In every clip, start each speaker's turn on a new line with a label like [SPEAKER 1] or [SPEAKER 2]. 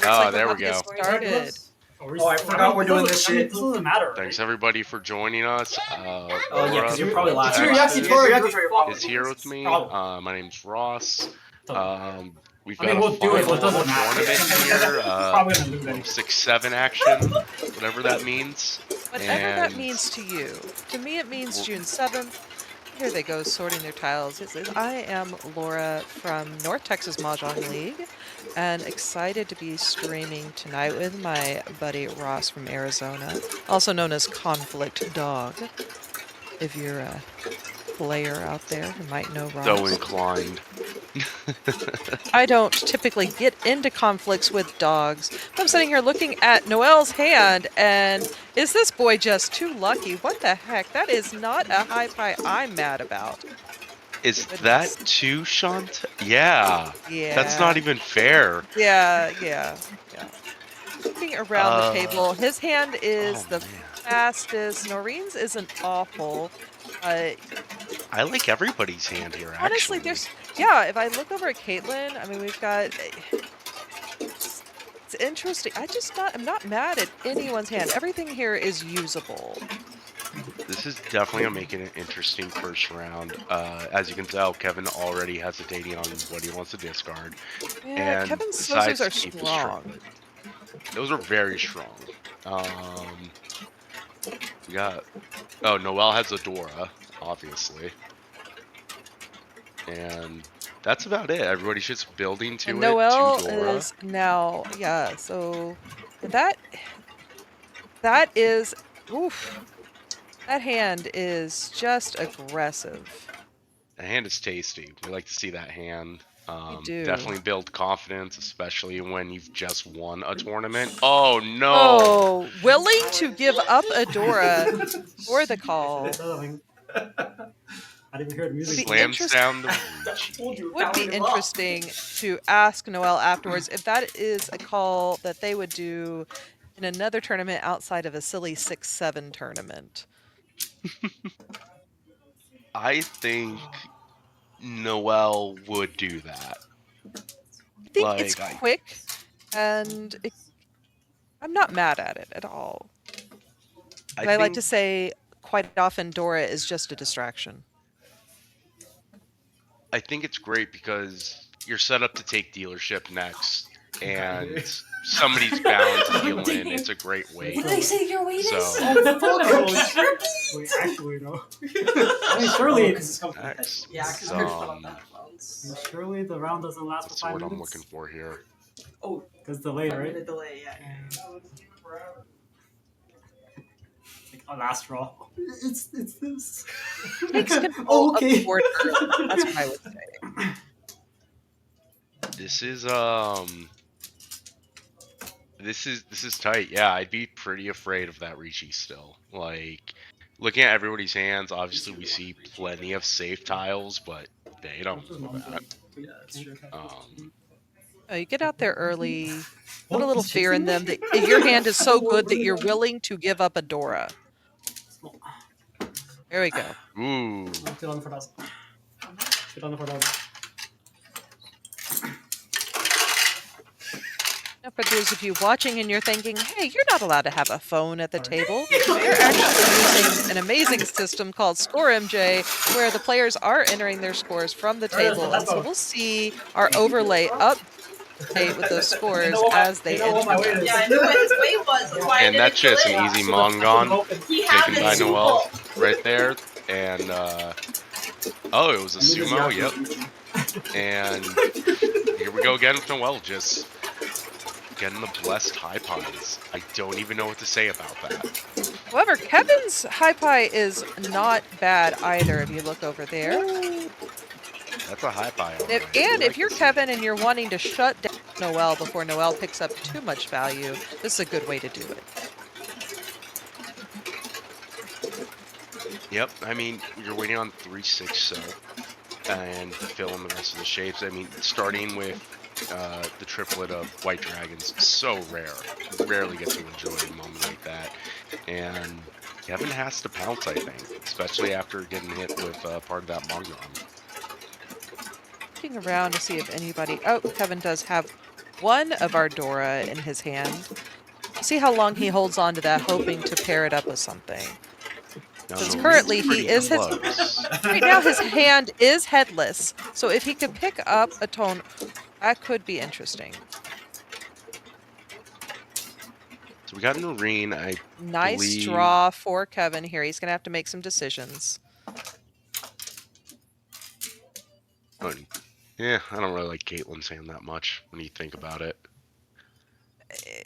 [SPEAKER 1] Oh, there we go.
[SPEAKER 2] Started.
[SPEAKER 3] Oh, I forgot we're doing this shit.
[SPEAKER 4] This doesn't matter.
[SPEAKER 1] Thanks everybody for joining us.
[SPEAKER 3] Oh yeah, because you're probably last.
[SPEAKER 1] Yakitori is here with me. My name's Ross. We've got a final tournament here. 6-7 action, whatever that means.
[SPEAKER 2] Whatever that means to you. To me, it means June 7th. Here they go, sorting their tiles. I am Laura from North Texas Mahjong League, and excited to be streaming tonight with my buddy Ross from Arizona, also known as Conflict Dog. If you're a player out there who might know Ross.
[SPEAKER 1] So inclined.
[SPEAKER 2] I don't typically get into conflicts with dogs. I'm sitting here looking at Noel's hand, and is this boy just too lucky? What the heck? That is not a high pie I'm mad about.
[SPEAKER 1] Is that too, Shant? Yeah.
[SPEAKER 2] Yeah.
[SPEAKER 1] That's not even fair.
[SPEAKER 2] Yeah. Looking around the table, his hand is the fastest. Noreen's isn't awful.
[SPEAKER 1] I like everybody's hand here,
[SPEAKER 2] honestly,
[SPEAKER 1] actually.
[SPEAKER 2] if I look over at Caitlin, I mean, we've got, it's interesting. I'm not mad at anyone's hand. Everything here is usable.
[SPEAKER 1] This is definitely going to make it an interesting first round. As you can tell, Kevin already hesitating on what he wants to discard.
[SPEAKER 2] Yeah,
[SPEAKER 1] and
[SPEAKER 2] Kevin's scissors are strong.
[SPEAKER 1] Those are very strong. We got... Oh, Noel has Adora, obviously. And that's about it. Everybody's just building to it.
[SPEAKER 2] Noel is now, so that is, oof. That hand is just aggressive.
[SPEAKER 1] The hand is tasty. We like to see that hand.
[SPEAKER 2] Do.
[SPEAKER 1] Definitely build confidence, especially when you've just won a tournament. Oh no!
[SPEAKER 2] Oh, willing to give up Adora for the call.
[SPEAKER 4] I didn't hear the music.
[SPEAKER 1] Slams down the Riichi.
[SPEAKER 2] Would be interesting to ask Noel afterwards if that is a call that they would do in another tournament outside of a silly 6-7 tournament.
[SPEAKER 1] I think Noel would do that.
[SPEAKER 2] I think it's quick, and I'm not mad at it at all. I like to say quite often Dora is just a distraction.
[SPEAKER 1] I think it's great because you're set up to take dealership next, and somebody's bound to deal in. It's a great weight.
[SPEAKER 5] What did I say your weight is?
[SPEAKER 4] Wait, actually, no. I mean, surely surely the round doesn't last for 5 minutes.
[SPEAKER 1] That's what I'm looking for here.
[SPEAKER 5] Oh,
[SPEAKER 4] because delay, right?
[SPEAKER 5] The delay, yeah.
[SPEAKER 4] Like a last draw. It's this.
[SPEAKER 2] Takes control of the board early. That's what I would say.
[SPEAKER 1] This is tight. Yeah, I'd be pretty afraid of that Riichi still. Like, looking at everybody's hands, obviously we see plenty of safe tiles, but they don't know that.
[SPEAKER 2] You get out there early, put a little fear in them that your hand is so good that you're willing to give up Adora. There we go.
[SPEAKER 1] Ooh.
[SPEAKER 2] Now, for those of you watching and you're thinking, hey, you're not allowed to have a phone at the table, we're actually using an amazing system called Score MJ, where the players are entering their scores from the table. And so we'll see our overlay update with those scores as they enter them.
[SPEAKER 5] Yeah, I knew what his weight was.
[SPEAKER 1] And that's just an easy Mangan taken by Noel right there. And, oh, it was a sumo, yep. And here we go again with Noel, just getting the blessed high pies. I don't even know what to say about that.
[SPEAKER 2] However, Kevin's high pie is not bad either, if you look over there.
[SPEAKER 1] That's a high pie.
[SPEAKER 2] If you're Kevin and you're wanting to shut down Noel before Noel picks up too much value, this is a good way to do it.
[SPEAKER 1] Yep, I mean, you're waiting on 3-6, so, and fill in the rest of the shapes. I mean, starting with the triplet of white dragons, so rare. Rarely get to enjoy a moment like that. And Kevin has to pounce, I think, especially after getting hit with part of that Mahjong.
[SPEAKER 2] Looking around to see if anybody... Oh, Kevin does have one of our Dora in his hand. See how long he holds on to that, hoping to pair it up with something. Because currently he is right now his hand is headless. So if he could pick up a tone, that could be interesting.
[SPEAKER 1] So we got Noreen,
[SPEAKER 2] Nice draw for Kevin here. He's gonna have to make some decisions.
[SPEAKER 1] Yeah, I don't really like Caitlin's hand that much when you think about it.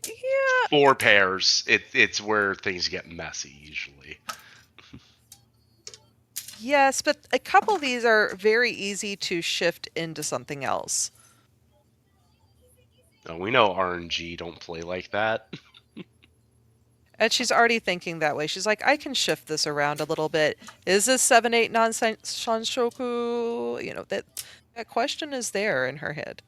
[SPEAKER 2] Yeah.
[SPEAKER 1] 4 pairs. It's where things get messy usually.
[SPEAKER 2] Yes, but a couple of these are very easy to shift into something else.
[SPEAKER 1] Oh, we know RNG don't play like that.
[SPEAKER 2] And she's already thinking that way. She's like, I can shift this around a little bit. Is this 7/8 non-shanshoku? You know, that question is there in her head.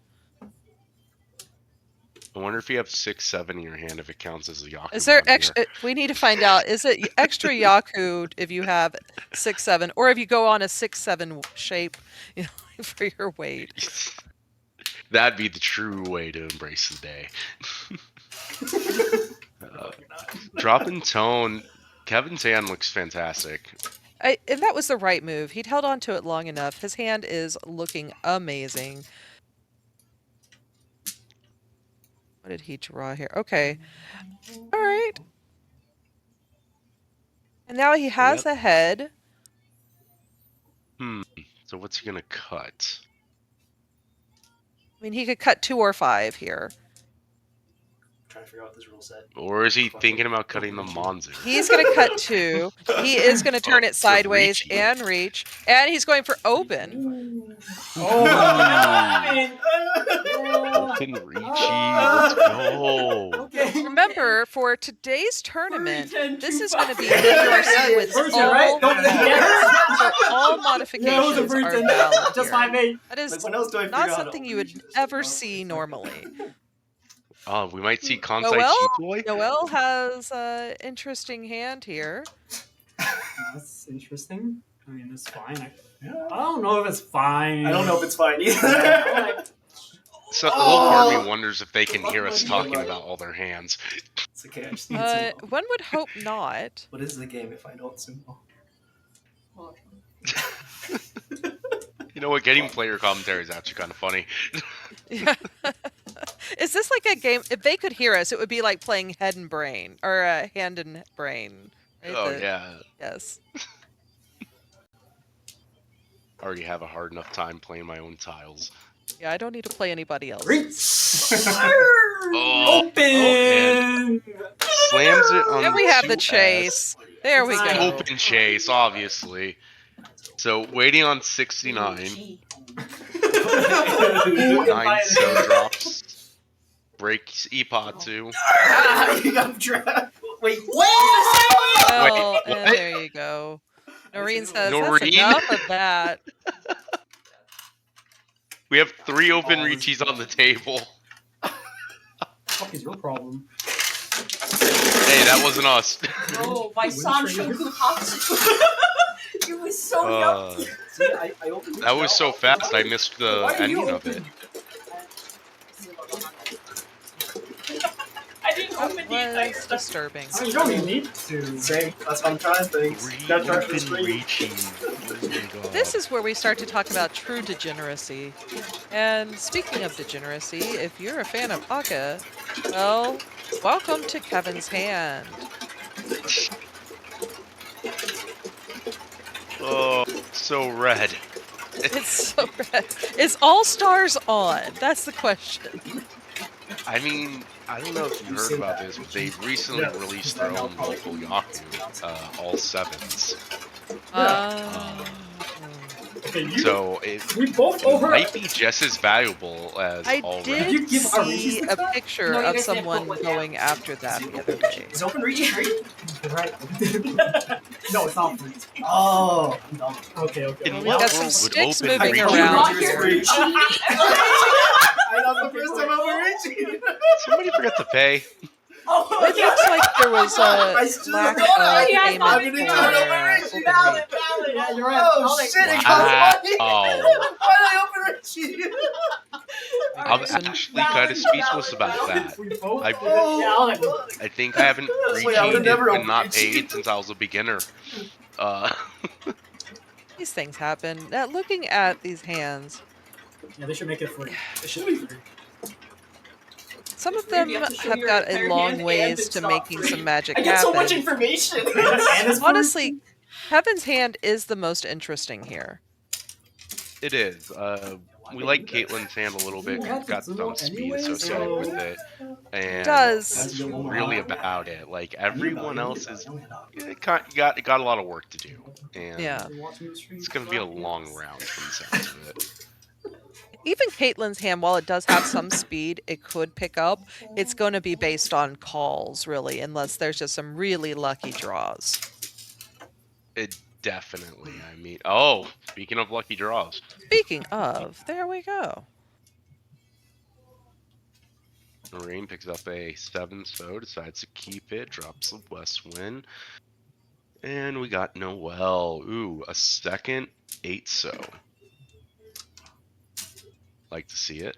[SPEAKER 1] I wonder if you have 6/7 in your hand if it counts as a Yaku.
[SPEAKER 2] Is there extra? We need to find out. Is it extra Yaku if you have 6/7, or if you go on a 6/7 shape, you know, for your weight?
[SPEAKER 1] That'd be the true way to embrace the day. Drop in tone. Kevin's hand looks fantastic.
[SPEAKER 2] And that was the right move. He'd held on to it long enough. His hand is looking amazing. What did he draw here? Okay. All right. And now he has the head.
[SPEAKER 1] So what's he going to cut?
[SPEAKER 2] I mean, he could cut 2 or 5 here.
[SPEAKER 3] Trying to figure out this rule set.
[SPEAKER 1] Or is he thinking about cutting the Monzu?
[SPEAKER 2] He's going to cut 2. He is going to turn it sideways and reach. And he's going for open.
[SPEAKER 1] Open Riichi. Let's go.
[SPEAKER 4] Okay.
[SPEAKER 2] Remember, for today's tournament, this is going to be WRC with all modifications are valid.
[SPEAKER 4] Just
[SPEAKER 2] here.
[SPEAKER 4] 5/8.
[SPEAKER 2] That is not something you would ever see normally.
[SPEAKER 1] Oh, we might see Kansai Chitoi?
[SPEAKER 2] Noel has an interesting hand here.
[SPEAKER 4] That's interesting. I mean, it's fine. I don't know if it's fine.
[SPEAKER 3] I don't know if it's fine either.
[SPEAKER 1] So, a little part of me wonders if they can hear us talking about all their hands.
[SPEAKER 3] It's okay, I just need some.
[SPEAKER 2] One would hope not.
[SPEAKER 3] What is the game if I don't sumo?
[SPEAKER 1] You know what? Getting player commentary is actually kind of funny.
[SPEAKER 2] Yeah. Is this like a game? If they could hear us, it would be like playing head and brain, or hand and brain. Right?
[SPEAKER 1] Oh, yeah.
[SPEAKER 2] Yes.
[SPEAKER 1] I already have a hard enough time playing my own tiles.
[SPEAKER 2] Yeah, I don't need to play anybody else.
[SPEAKER 4] Open!
[SPEAKER 1] Slams it on
[SPEAKER 2] And we have the
[SPEAKER 1] 2S.
[SPEAKER 2] chase. There we go.
[SPEAKER 1] Open chase, obviously. So, waiting on 69. 9 so drops. Breaks E-Pod 2.
[SPEAKER 3] You got trapped. Wait,
[SPEAKER 2] Well,
[SPEAKER 1] Wait,
[SPEAKER 2] and there you go. Noreen says,
[SPEAKER 1] Noreen?
[SPEAKER 2] that's enough of that.
[SPEAKER 1] We have 3 open Riichis on the table.
[SPEAKER 4] What is your problem?
[SPEAKER 1] Hey, that wasn't us.
[SPEAKER 5] Oh, my Sanshoku Hatsu. It was so yucky.
[SPEAKER 1] That was so fast, I missed the ending of it.
[SPEAKER 5] I didn't open the entire
[SPEAKER 2] Was
[SPEAKER 5] stuff.
[SPEAKER 2] disturbing.
[SPEAKER 4] I mean, you don't even need to.
[SPEAKER 3] Same. That's what I'm trying things.
[SPEAKER 1] 3
[SPEAKER 3] Gotta try
[SPEAKER 1] open
[SPEAKER 3] for the screen.
[SPEAKER 1] Riichis. Oh my god.
[SPEAKER 2] This is where we start to talk about true degeneracy. And speaking of degeneracy, if you're a fan of Haka, well, welcome to Kevin's hand.
[SPEAKER 1] Oh, so red.
[SPEAKER 2] It's so red. Is All Stars on? That's the question.
[SPEAKER 1] I mean, I don't know if you heard about this, but they recently released their own local Yaku, all 7s.
[SPEAKER 4] Okay,
[SPEAKER 1] So it
[SPEAKER 4] we both over.
[SPEAKER 1] might be just as valuable as
[SPEAKER 2] I
[SPEAKER 1] all
[SPEAKER 2] did
[SPEAKER 1] red.
[SPEAKER 2] see a picture
[SPEAKER 5] No, you
[SPEAKER 2] of
[SPEAKER 5] guys didn't
[SPEAKER 2] someone
[SPEAKER 5] put one
[SPEAKER 2] going
[SPEAKER 5] down.
[SPEAKER 2] after that the other day.
[SPEAKER 3] Is open Riichi free?
[SPEAKER 4] Right. No, it's not free.
[SPEAKER 3] Oh, I'm dumb.
[SPEAKER 4] Okay.
[SPEAKER 1] In
[SPEAKER 2] We
[SPEAKER 1] what
[SPEAKER 2] got some
[SPEAKER 1] world would
[SPEAKER 2] sticks
[SPEAKER 1] open
[SPEAKER 2] moving
[SPEAKER 1] Riichi
[SPEAKER 2] around
[SPEAKER 1] be
[SPEAKER 2] here.
[SPEAKER 1] free?
[SPEAKER 3] I know the first time I opened Riichi.
[SPEAKER 1] Somebody forgot to pay.
[SPEAKER 5] Oh,
[SPEAKER 2] It looks like there was a
[SPEAKER 3] I still
[SPEAKER 2] lack
[SPEAKER 3] don't
[SPEAKER 2] of
[SPEAKER 3] know.
[SPEAKER 5] Yeah,
[SPEAKER 2] payment
[SPEAKER 5] I'm
[SPEAKER 2] for
[SPEAKER 5] gonna do it.
[SPEAKER 2] open
[SPEAKER 5] Valid,
[SPEAKER 2] reach.
[SPEAKER 5] valid.
[SPEAKER 4] Yeah, you're right.
[SPEAKER 3] Oh shit, it costs money.
[SPEAKER 1] Wow.
[SPEAKER 3] Why did I open Riichi?
[SPEAKER 1] I'm
[SPEAKER 2] So
[SPEAKER 1] actually kind of speechless about that.
[SPEAKER 4] We both.
[SPEAKER 1] I-
[SPEAKER 4] Yeah, I'll let you.
[SPEAKER 1] I think I haven't
[SPEAKER 3] Wait, I would've
[SPEAKER 1] Riichi'd
[SPEAKER 3] never
[SPEAKER 1] and not
[SPEAKER 3] Riichi.
[SPEAKER 1] paid since I was a beginner.
[SPEAKER 2] these things happen. Now, looking at these hands,
[SPEAKER 4] Yeah, they should make it free.
[SPEAKER 3] It should be free.
[SPEAKER 2] some of
[SPEAKER 5] Maybe you
[SPEAKER 2] them
[SPEAKER 5] have to show
[SPEAKER 2] have
[SPEAKER 5] your
[SPEAKER 2] got a
[SPEAKER 5] entire
[SPEAKER 2] long
[SPEAKER 5] hand and
[SPEAKER 2] ways
[SPEAKER 5] it's
[SPEAKER 2] to
[SPEAKER 5] not
[SPEAKER 2] making
[SPEAKER 5] free.
[SPEAKER 2] some magic
[SPEAKER 3] I get so much
[SPEAKER 2] happen.
[SPEAKER 3] information.
[SPEAKER 4] And it's free.
[SPEAKER 2] Honestly, Kevin's hand is the most interesting here.
[SPEAKER 1] It is. We like Caitlin's hand a little bit. It's got some speed associated with it. And
[SPEAKER 2] Does.
[SPEAKER 1] that's really about it. Like, everyone else is got a lot of work to do. And
[SPEAKER 2] Yeah.
[SPEAKER 1] it's going to be a long round from the sounds of it.
[SPEAKER 2] Even Caitlin's hand, while it does have some speed, it could pick up. It's going to be based on calls, really, unless there's just some really lucky draws.
[SPEAKER 1] It definitely, I mean, oh, speaking of lucky draws.
[SPEAKER 2] Speaking of, there we go.
[SPEAKER 1] Marine picks up a 7 so, decides to keep it, drops the west wind. And we got Noel. Ooh, a second 8 so. Like to see it.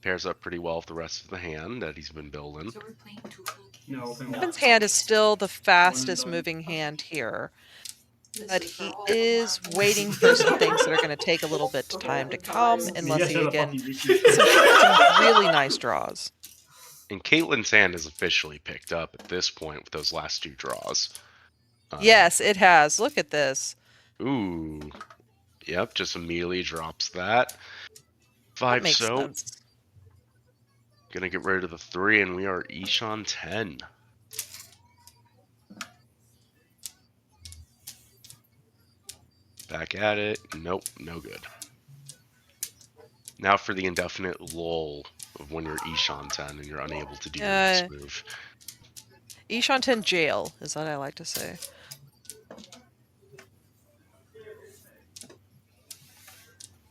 [SPEAKER 1] Pairs up pretty well with the rest of the hand that he's been building.
[SPEAKER 5] So we're playing two full games.
[SPEAKER 4] No, open
[SPEAKER 2] Kevin's hand is still the fastest moving hand here, but he is waiting for some things that are going to take a little bit of time to come, unless he again some really nice draws.
[SPEAKER 1] And Caitlin's hand is officially picked up at this point with those last 2 draws.
[SPEAKER 2] Yes, it has. Look at this.
[SPEAKER 1] Ooh. Yep, just immediately drops that. 5
[SPEAKER 2] That makes
[SPEAKER 1] so.
[SPEAKER 2] sense.
[SPEAKER 1] Gonna get rid of the 3, and we are each on 10. Back at it. Nope, no good. Now for the indefinite lull of when you're each on 10 and you're unable to do your next move.
[SPEAKER 2] Ishanten jail is what I like to say.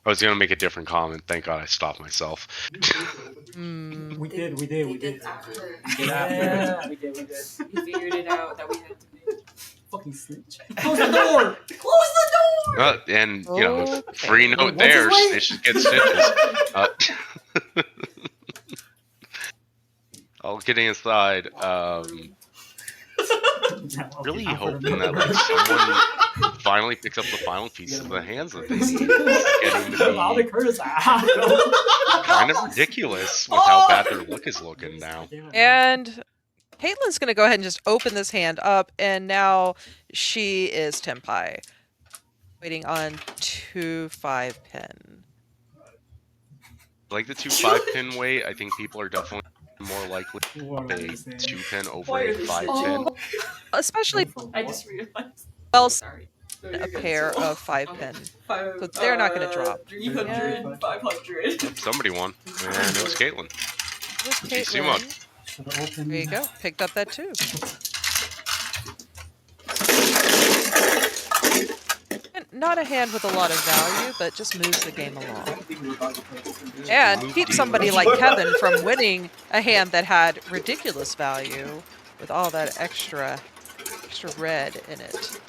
[SPEAKER 1] I was gonna make a different comment. Thank God I stopped myself.
[SPEAKER 4] We did.
[SPEAKER 5] We did after.
[SPEAKER 4] Yeah, we did.
[SPEAKER 5] We figured it out that we had to do.
[SPEAKER 4] Fucking snitch. Close the door!
[SPEAKER 5] Close the door!
[SPEAKER 1] And, you know,
[SPEAKER 2] Okay.
[SPEAKER 1] free note
[SPEAKER 4] What's his
[SPEAKER 1] there,
[SPEAKER 4] way?
[SPEAKER 1] Stitches get stitches. All kidding aside, really hoping that like someone finally picks up the final piece of the hands that they need. It's getting to be kind of ridiculous with how bad their look is looking now.
[SPEAKER 2] And Caitlin's going to go ahead and just open this hand up, and now she is Tenpai. Waiting on 2-5 pin.
[SPEAKER 1] Like the 2-5 pin weight, I think people are definitely more likely a 2 pin over
[SPEAKER 5] Why are
[SPEAKER 1] a
[SPEAKER 5] they
[SPEAKER 1] 5
[SPEAKER 5] so-
[SPEAKER 1] pin.
[SPEAKER 2] Especially
[SPEAKER 5] I just realized.
[SPEAKER 2] well,
[SPEAKER 5] Sorry. No,
[SPEAKER 2] a
[SPEAKER 5] you're good.
[SPEAKER 2] pair
[SPEAKER 5] So,
[SPEAKER 2] of 5 pin.
[SPEAKER 5] five,
[SPEAKER 2] So they're not gonna drop.
[SPEAKER 5] 300, 500.
[SPEAKER 1] Somebody won, and it was Caitlin.
[SPEAKER 2] With
[SPEAKER 1] GC mod.
[SPEAKER 2] Caitlin. There you go. Picked up that too. And not a hand with a lot of value, but just moves the game along. And keeps somebody like Kevin from winning a hand that had ridiculous value with all that extra red in it.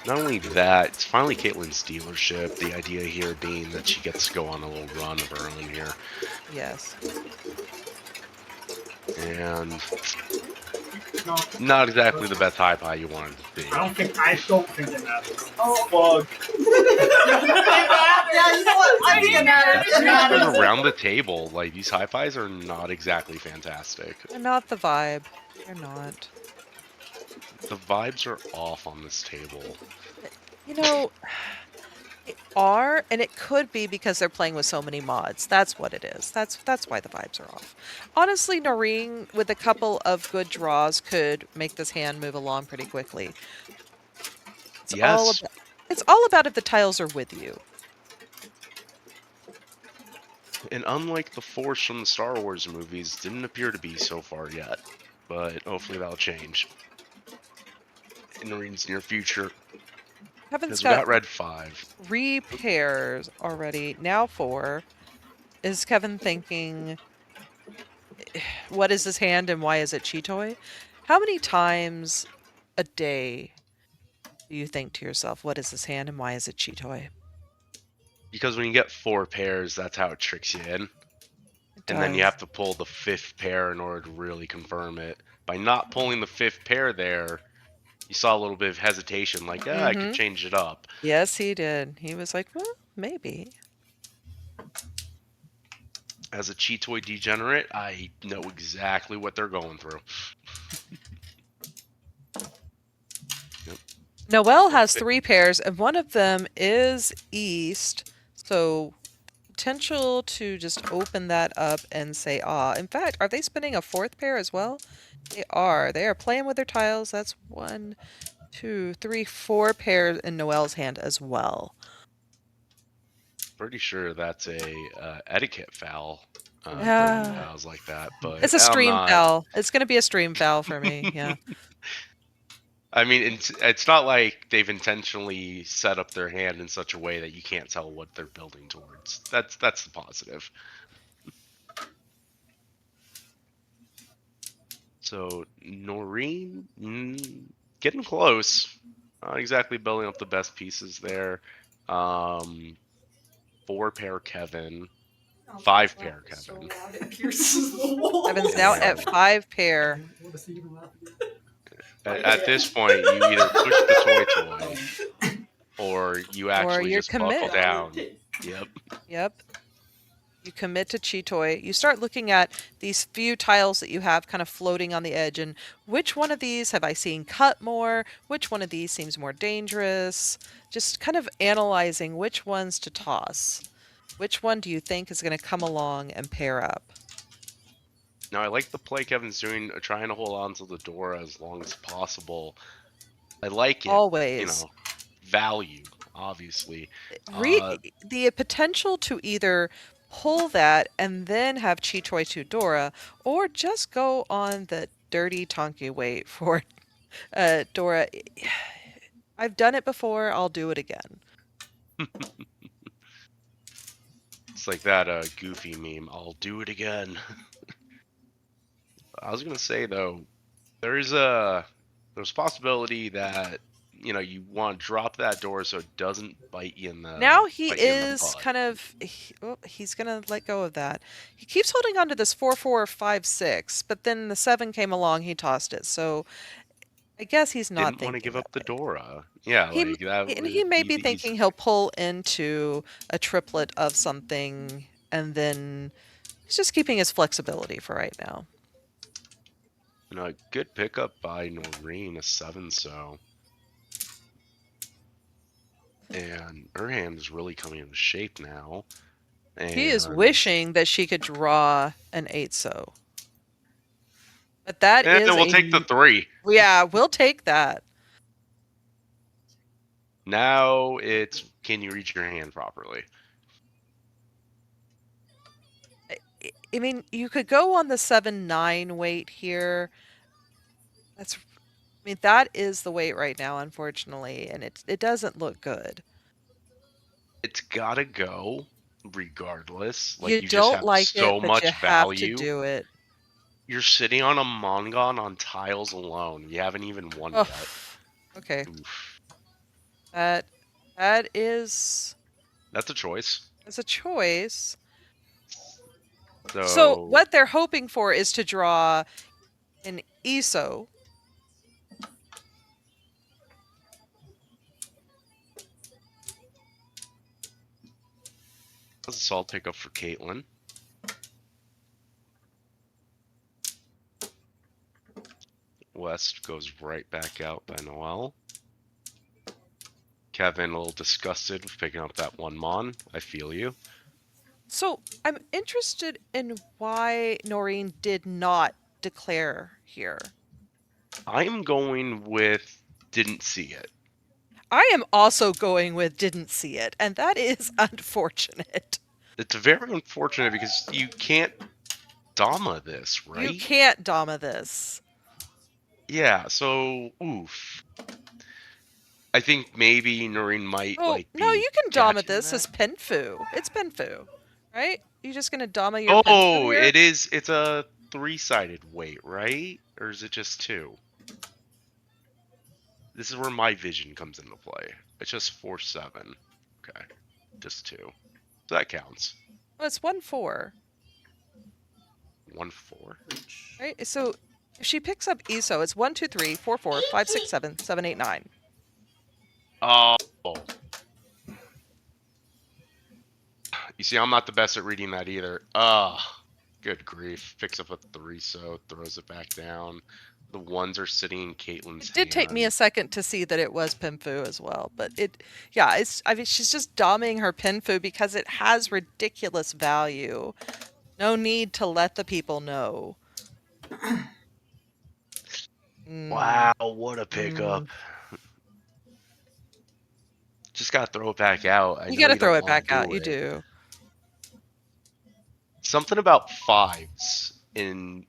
[SPEAKER 1] Not only that, it's finally Caitlin's dealership. The idea here being that she gets to go on a little run of her own here.
[SPEAKER 2] Yes.
[SPEAKER 1] And
[SPEAKER 4] No,
[SPEAKER 1] not exactly the best high pie you wanted to be.
[SPEAKER 4] I don't think it matters.
[SPEAKER 3] Oh, fuck.
[SPEAKER 5] Yeah, you know what? I think it matters.
[SPEAKER 1] That's even around the table. Like, these high fives are not exactly fantastic.
[SPEAKER 2] They're not the vibe. They're not.
[SPEAKER 1] The vibes are off on this table.
[SPEAKER 2] You know, they are, and it could be because they're playing with so many mods. That's what it is. That's why the vibes are off. Honestly, Noreen, with a couple of good draws, could make this hand move along pretty quickly.
[SPEAKER 1] Yes.
[SPEAKER 2] It's all about if the tiles are with you.
[SPEAKER 1] And unlike the Force from the Star Wars movies, didn't appear to be so far yet. But hopefully that'll change in Noreen's near future.
[SPEAKER 2] Kevin's
[SPEAKER 1] Because we got
[SPEAKER 2] got
[SPEAKER 1] Red 5.
[SPEAKER 2] 3 pairs already. Now 4. Is Kevin thinking, what is this hand and why is it Chitoi? How many times a day do you think to yourself, what is this hand and why is it Chitoi?
[SPEAKER 1] Because when you get 4 pairs, that's how it tricks you in. And then you have to pull the 5th pair in order to really confirm it. By not pulling the 5th pair there, you saw a little bit of hesitation, like, I could change it up.
[SPEAKER 2] Yes, he did. He was like, well, maybe.
[SPEAKER 1] As a cheat toy degenerate, I know exactly what they're going through. Yep.
[SPEAKER 2] Noelle has 3 pairs, and one of them is east, so potential to just open that up and say, ah. In fact, are they spinning a 4th pair as well? They are. They are playing with their tiles. That's 1, 2, 3, 4 pairs in Noelle's hand as well.
[SPEAKER 1] Pretty sure that's a etiquette foul.
[SPEAKER 2] Yeah.
[SPEAKER 1] Tiles like that, but
[SPEAKER 2] It's a
[SPEAKER 1] I'm
[SPEAKER 2] stream
[SPEAKER 1] not.
[SPEAKER 2] foul. It's going to be a stream foul for me, yeah.
[SPEAKER 1] I mean, it's not like they've intentionally set up their hand in such a way that you can't tell what they're building towards. That's the positive. So Noreen, getting close. Not exactly building up the best pieces there. 4 pair Kevin, 5 pair Kevin.
[SPEAKER 5] It pierces the wall.
[SPEAKER 2] Kevin's now at 5 pair.
[SPEAKER 4] What does he even laugh
[SPEAKER 1] At this point, you either push the toy, or you actually
[SPEAKER 2] you
[SPEAKER 1] just buckle
[SPEAKER 2] commit.
[SPEAKER 1] down. Yep.
[SPEAKER 2] Yep. You commit to Chitoi. You start looking at these few tiles that you have kind of floating on the edge, and which one of these have I seen cut more? Which one of these seems more dangerous? Just kind of analyzing which ones to toss. Which one do you think is going to come along and pair up?
[SPEAKER 1] Now, I like the play Kevin's doing, trying to hold on to the door as long as possible. I like it.
[SPEAKER 2] Always.
[SPEAKER 1] Value, obviously.
[SPEAKER 2] The potential to either pull that and then have Chitoi to Dora, or just go on the dirty Tonki wait for Dora. I've done it before. I'll do it again.
[SPEAKER 1] It's like that Goofy meme. I'll do it again. I was gonna say though, there's a possibility that you want to drop that door so it doesn't bite you in the.
[SPEAKER 2] Now he
[SPEAKER 1] bite you in the
[SPEAKER 2] is
[SPEAKER 1] butt.
[SPEAKER 2] kind of. He's gonna let go of that. He keeps holding on to this 4-4-5-6, but then the 7 came along. He tossed it. So I guess he's not
[SPEAKER 1] Didn't want to
[SPEAKER 2] thinking
[SPEAKER 1] give up the
[SPEAKER 2] that way.
[SPEAKER 1] Dora. Yeah, like that
[SPEAKER 2] And
[SPEAKER 1] would
[SPEAKER 2] he may
[SPEAKER 1] be
[SPEAKER 2] be
[SPEAKER 1] the
[SPEAKER 2] thinking
[SPEAKER 1] easy.
[SPEAKER 2] he'll pull into a triplet of something, and then he's just keeping his flexibility for right now.
[SPEAKER 1] Good pickup by Noreen, a 7 so. And her hand is really coming into shape now.
[SPEAKER 2] He is
[SPEAKER 1] And
[SPEAKER 2] wishing that she could draw an 8 so. But that is
[SPEAKER 1] we'll take the 3.
[SPEAKER 2] Yeah, we'll take that.
[SPEAKER 1] Now it's, can you reach your hand properly?
[SPEAKER 2] I mean, you could go on the 7-9 weight here. That is the weight right now, unfortunately, and it doesn't look good.
[SPEAKER 1] It's gotta go regardless. Like,
[SPEAKER 2] You
[SPEAKER 1] you just
[SPEAKER 2] don't
[SPEAKER 1] have
[SPEAKER 2] like it,
[SPEAKER 1] so
[SPEAKER 2] but you
[SPEAKER 1] much
[SPEAKER 2] have to
[SPEAKER 1] value.
[SPEAKER 2] do it.
[SPEAKER 1] You're sitting on a Mangan on tiles alone. You haven't even won
[SPEAKER 2] Oh,
[SPEAKER 1] yet.
[SPEAKER 2] okay.
[SPEAKER 1] Oof.
[SPEAKER 2] That is...
[SPEAKER 1] That's a choice.
[SPEAKER 2] It's a choice.
[SPEAKER 1] So
[SPEAKER 2] So what they're hoping for is to draw an ISO.
[SPEAKER 1] that's a solid pickup for Caitlin. West goes right back out by Noelle. Kevin a little disgusted with picking up that 1 Mon. I feel you.
[SPEAKER 2] So I'm interested in why Noreen did not declare here.
[SPEAKER 1] I'm going with didn't see it.
[SPEAKER 2] I am also going with didn't see it, and that is unfortunate.
[SPEAKER 1] It's very unfortunate because you can't Dama this, right?
[SPEAKER 2] You can't Dama this.
[SPEAKER 1] Yeah, so oof. I think maybe Noreen might
[SPEAKER 2] Oh,
[SPEAKER 1] like be
[SPEAKER 2] no, you can Dama
[SPEAKER 1] catching
[SPEAKER 2] this
[SPEAKER 1] that.
[SPEAKER 2] as Penfu. It's Penfu, right? You just gonna Dama your Penfu
[SPEAKER 1] Oh,
[SPEAKER 2] here?
[SPEAKER 1] it is. It's a 3-sided weight, right? Or is it just 2? This is where my vision comes into play. It's just 4-7. Okay. Just 2. So that counts.
[SPEAKER 2] Well, it's 1-4.
[SPEAKER 1] 1-4.
[SPEAKER 2] Right? So if she picks up ESO, it's 1, 2, 3, 4, 4, 5, 6, 7, 7, 8, 9.
[SPEAKER 1] Oh. You see, I'm not the best at reading that either. Good grief. Picks up a 3, so throws it back down. The 1s are sitting in Caitlin's
[SPEAKER 2] It did take me a second to see that it was Pinfu as well, but I mean, she's just dominating her Pinfu because it has ridiculous value. No need to let the people know.
[SPEAKER 1] Wow, what a pickup. Just gotta throw it back out.
[SPEAKER 2] You gotta throw it back out, you do.
[SPEAKER 1] Something about 5s in...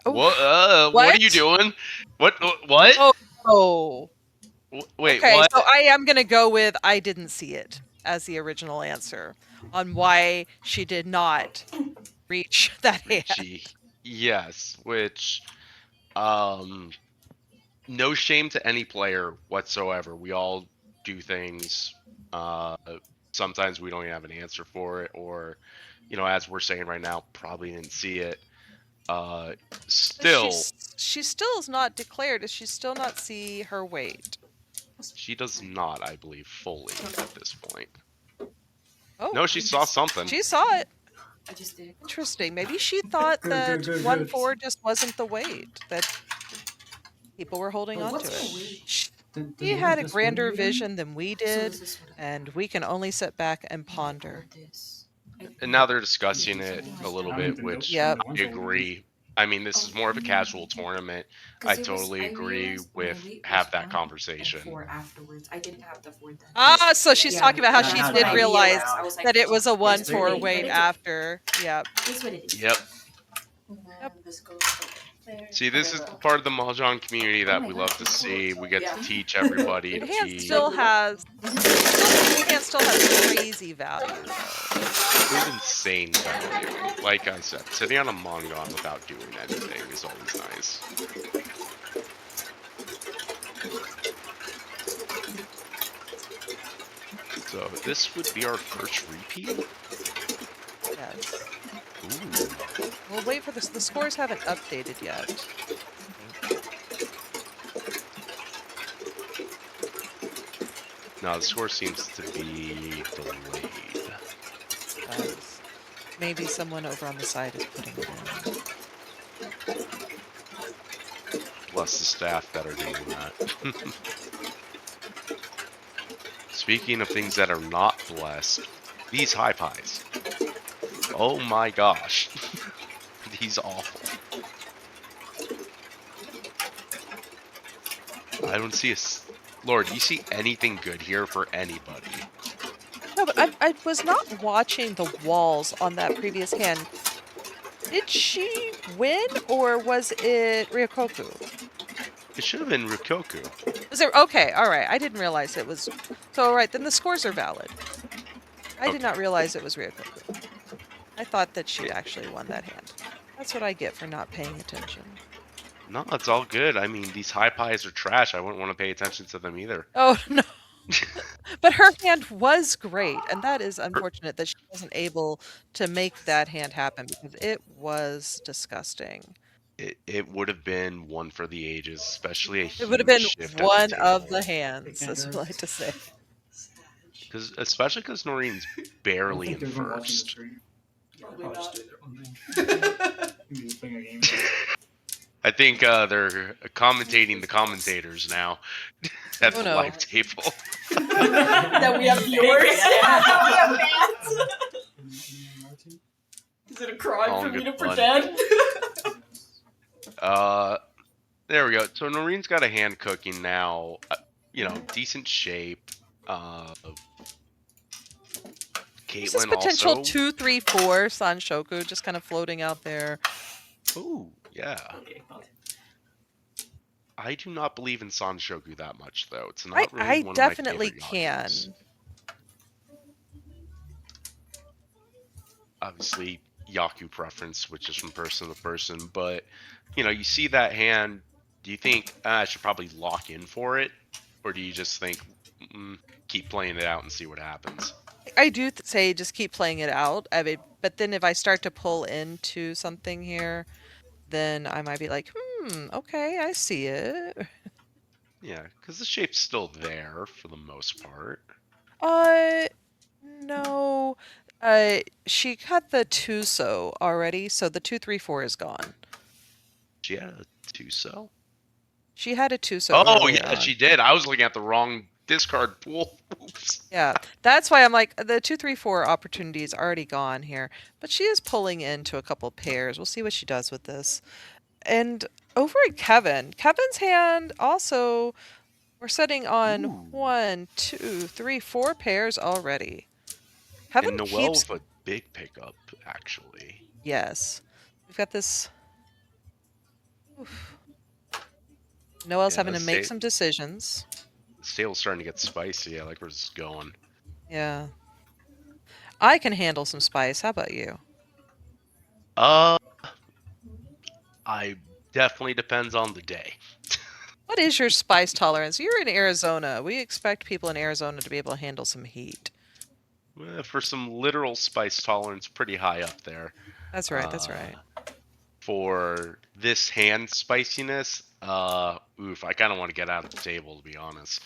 [SPEAKER 2] Oh,
[SPEAKER 1] what are you doing? What?
[SPEAKER 2] Oh.
[SPEAKER 1] Wait,
[SPEAKER 2] okay,
[SPEAKER 1] what?
[SPEAKER 2] so I am gonna go with I didn't see it as the original answer on why she did not reach that hand.
[SPEAKER 1] Yes, which... no shame to any player whatsoever. We all do things. Sometimes we don't even have an answer for it, or, as we're saying right now, probably didn't see it. Still,
[SPEAKER 2] she still is not declared. Does she still not see her weight?
[SPEAKER 1] She does not, I believe, fully at this point.
[SPEAKER 2] Oh,
[SPEAKER 1] no, she saw something.
[SPEAKER 2] She saw it.
[SPEAKER 5] I just did.
[SPEAKER 2] Interesting. Maybe she thought that 1-4 just wasn't the weight that people were holding on to it. She had a grander vision than we did, and we can only sit back and ponder.
[SPEAKER 1] And now they're discussing it a little bit, which I agree. I mean, this is more of a casual tournament. I totally agree with have that conversation.
[SPEAKER 5] Afterwards, I didn't have the 4 then.
[SPEAKER 2] Ah, so she's talking about how she did realize that it was a 1-4 weight after. Yep.
[SPEAKER 1] Yep. See, this is the part of the Mahjong community that we love to see. We get to teach everybody.
[SPEAKER 2] The hand still has crazy value, though.
[SPEAKER 1] It was insane value. Like I said, sitting on a Mangan without doing anything is always nice. So this would be our first repeat?
[SPEAKER 2] Yes.
[SPEAKER 1] Ooh.
[SPEAKER 2] We'll wait for this. The scores haven't updated yet.
[SPEAKER 1] No, the score seems to be delayed.
[SPEAKER 2] Maybe someone over on the side is putting it in.
[SPEAKER 1] Bless the staff that are doing that. Speaking of things that are not blessed, these high pies. Oh my gosh. He's awful. I don't see Lord, do you see anything good here for anybody?
[SPEAKER 2] No, but I was not watching the walls on that previous hand. Did she win, or was it Ryokoku?
[SPEAKER 1] It should have been Ryokoku.
[SPEAKER 2] Was it? Okay, all right. I didn't realize it was. So, all right, then the scores are valid. I did not realize it was Ryokoku. I thought that she'd actually won that hand. That's what I get for not paying attention.
[SPEAKER 1] No, it's all good. I mean, these high pies are trash. I wouldn't want to pay attention to them either.
[SPEAKER 2] Oh, no. But her hand was great, and that is unfortunate that she wasn't able to make that hand happen because it was disgusting.
[SPEAKER 1] It would have been one for the ages, especially a huge
[SPEAKER 2] It would have been
[SPEAKER 1] shift
[SPEAKER 2] one of the hands, that's what I like to say.
[SPEAKER 1] Especially because Noreen's barely in first. I think they're commentating the commentators now at the live table.
[SPEAKER 5] That we have viewers. We have fans. Is it a crime for me to pretend?
[SPEAKER 1] There we go. So Noreen's got a hand cooking now. Decent shape. Caitlin
[SPEAKER 2] This is potential
[SPEAKER 1] also
[SPEAKER 2] 2, 3, 4 Sanshoku just kind of floating out there.
[SPEAKER 1] Ooh, yeah. I do not believe in Sanshoku that much, though. It's not really
[SPEAKER 2] I
[SPEAKER 1] one
[SPEAKER 2] definitely
[SPEAKER 1] of my
[SPEAKER 2] can.
[SPEAKER 1] Yakus. Obviously, Yaku preference switches from person to person, but you see that hand. Do you think I should probably lock in for it, or do you just think keep playing it out and see what happens?
[SPEAKER 2] I do say just keep playing it out. I mean, but then if I start to pull into something here, then I might be like, okay, I see it.
[SPEAKER 1] Yeah, because the shape's still there for the most part.
[SPEAKER 2] Uh, no. She cut the two-so already, so the 2-3-4 is gone.
[SPEAKER 1] She had a two-so?
[SPEAKER 2] She had a two-so
[SPEAKER 1] Oh,
[SPEAKER 2] earlier
[SPEAKER 1] yeah,
[SPEAKER 2] on.
[SPEAKER 1] she did. I was looking at the wrong discard pool. Oops.
[SPEAKER 2] Yeah, that's why I'm like, the 2-3-4 opportunity is already gone here, but she is pulling into a couple pairs. We'll see what she does with this. And over at Kevin's hand also, we're sitting on
[SPEAKER 1] Ooh.
[SPEAKER 2] 1, 2, 3, 4 pairs already. Kevin
[SPEAKER 1] And Noelle
[SPEAKER 2] keeps,
[SPEAKER 1] with a big pickup, actually.
[SPEAKER 2] yes. We've got this. Oof. Noelle's
[SPEAKER 1] Yeah,
[SPEAKER 2] having to make some decisions.
[SPEAKER 1] this table's starting to get spicy. I like where this is going.
[SPEAKER 2] Yeah. I can handle some spice. How about you?
[SPEAKER 1] I definitely depends on the day.
[SPEAKER 2] What is your spice tolerance? You're in Arizona. We expect people in Arizona to be able to handle some heat.
[SPEAKER 1] For some literal spice tolerance, pretty high up there.
[SPEAKER 2] That's right. That's right.
[SPEAKER 1] For this hand spiciness, oof, I kind of want to get out of the table, to be honest.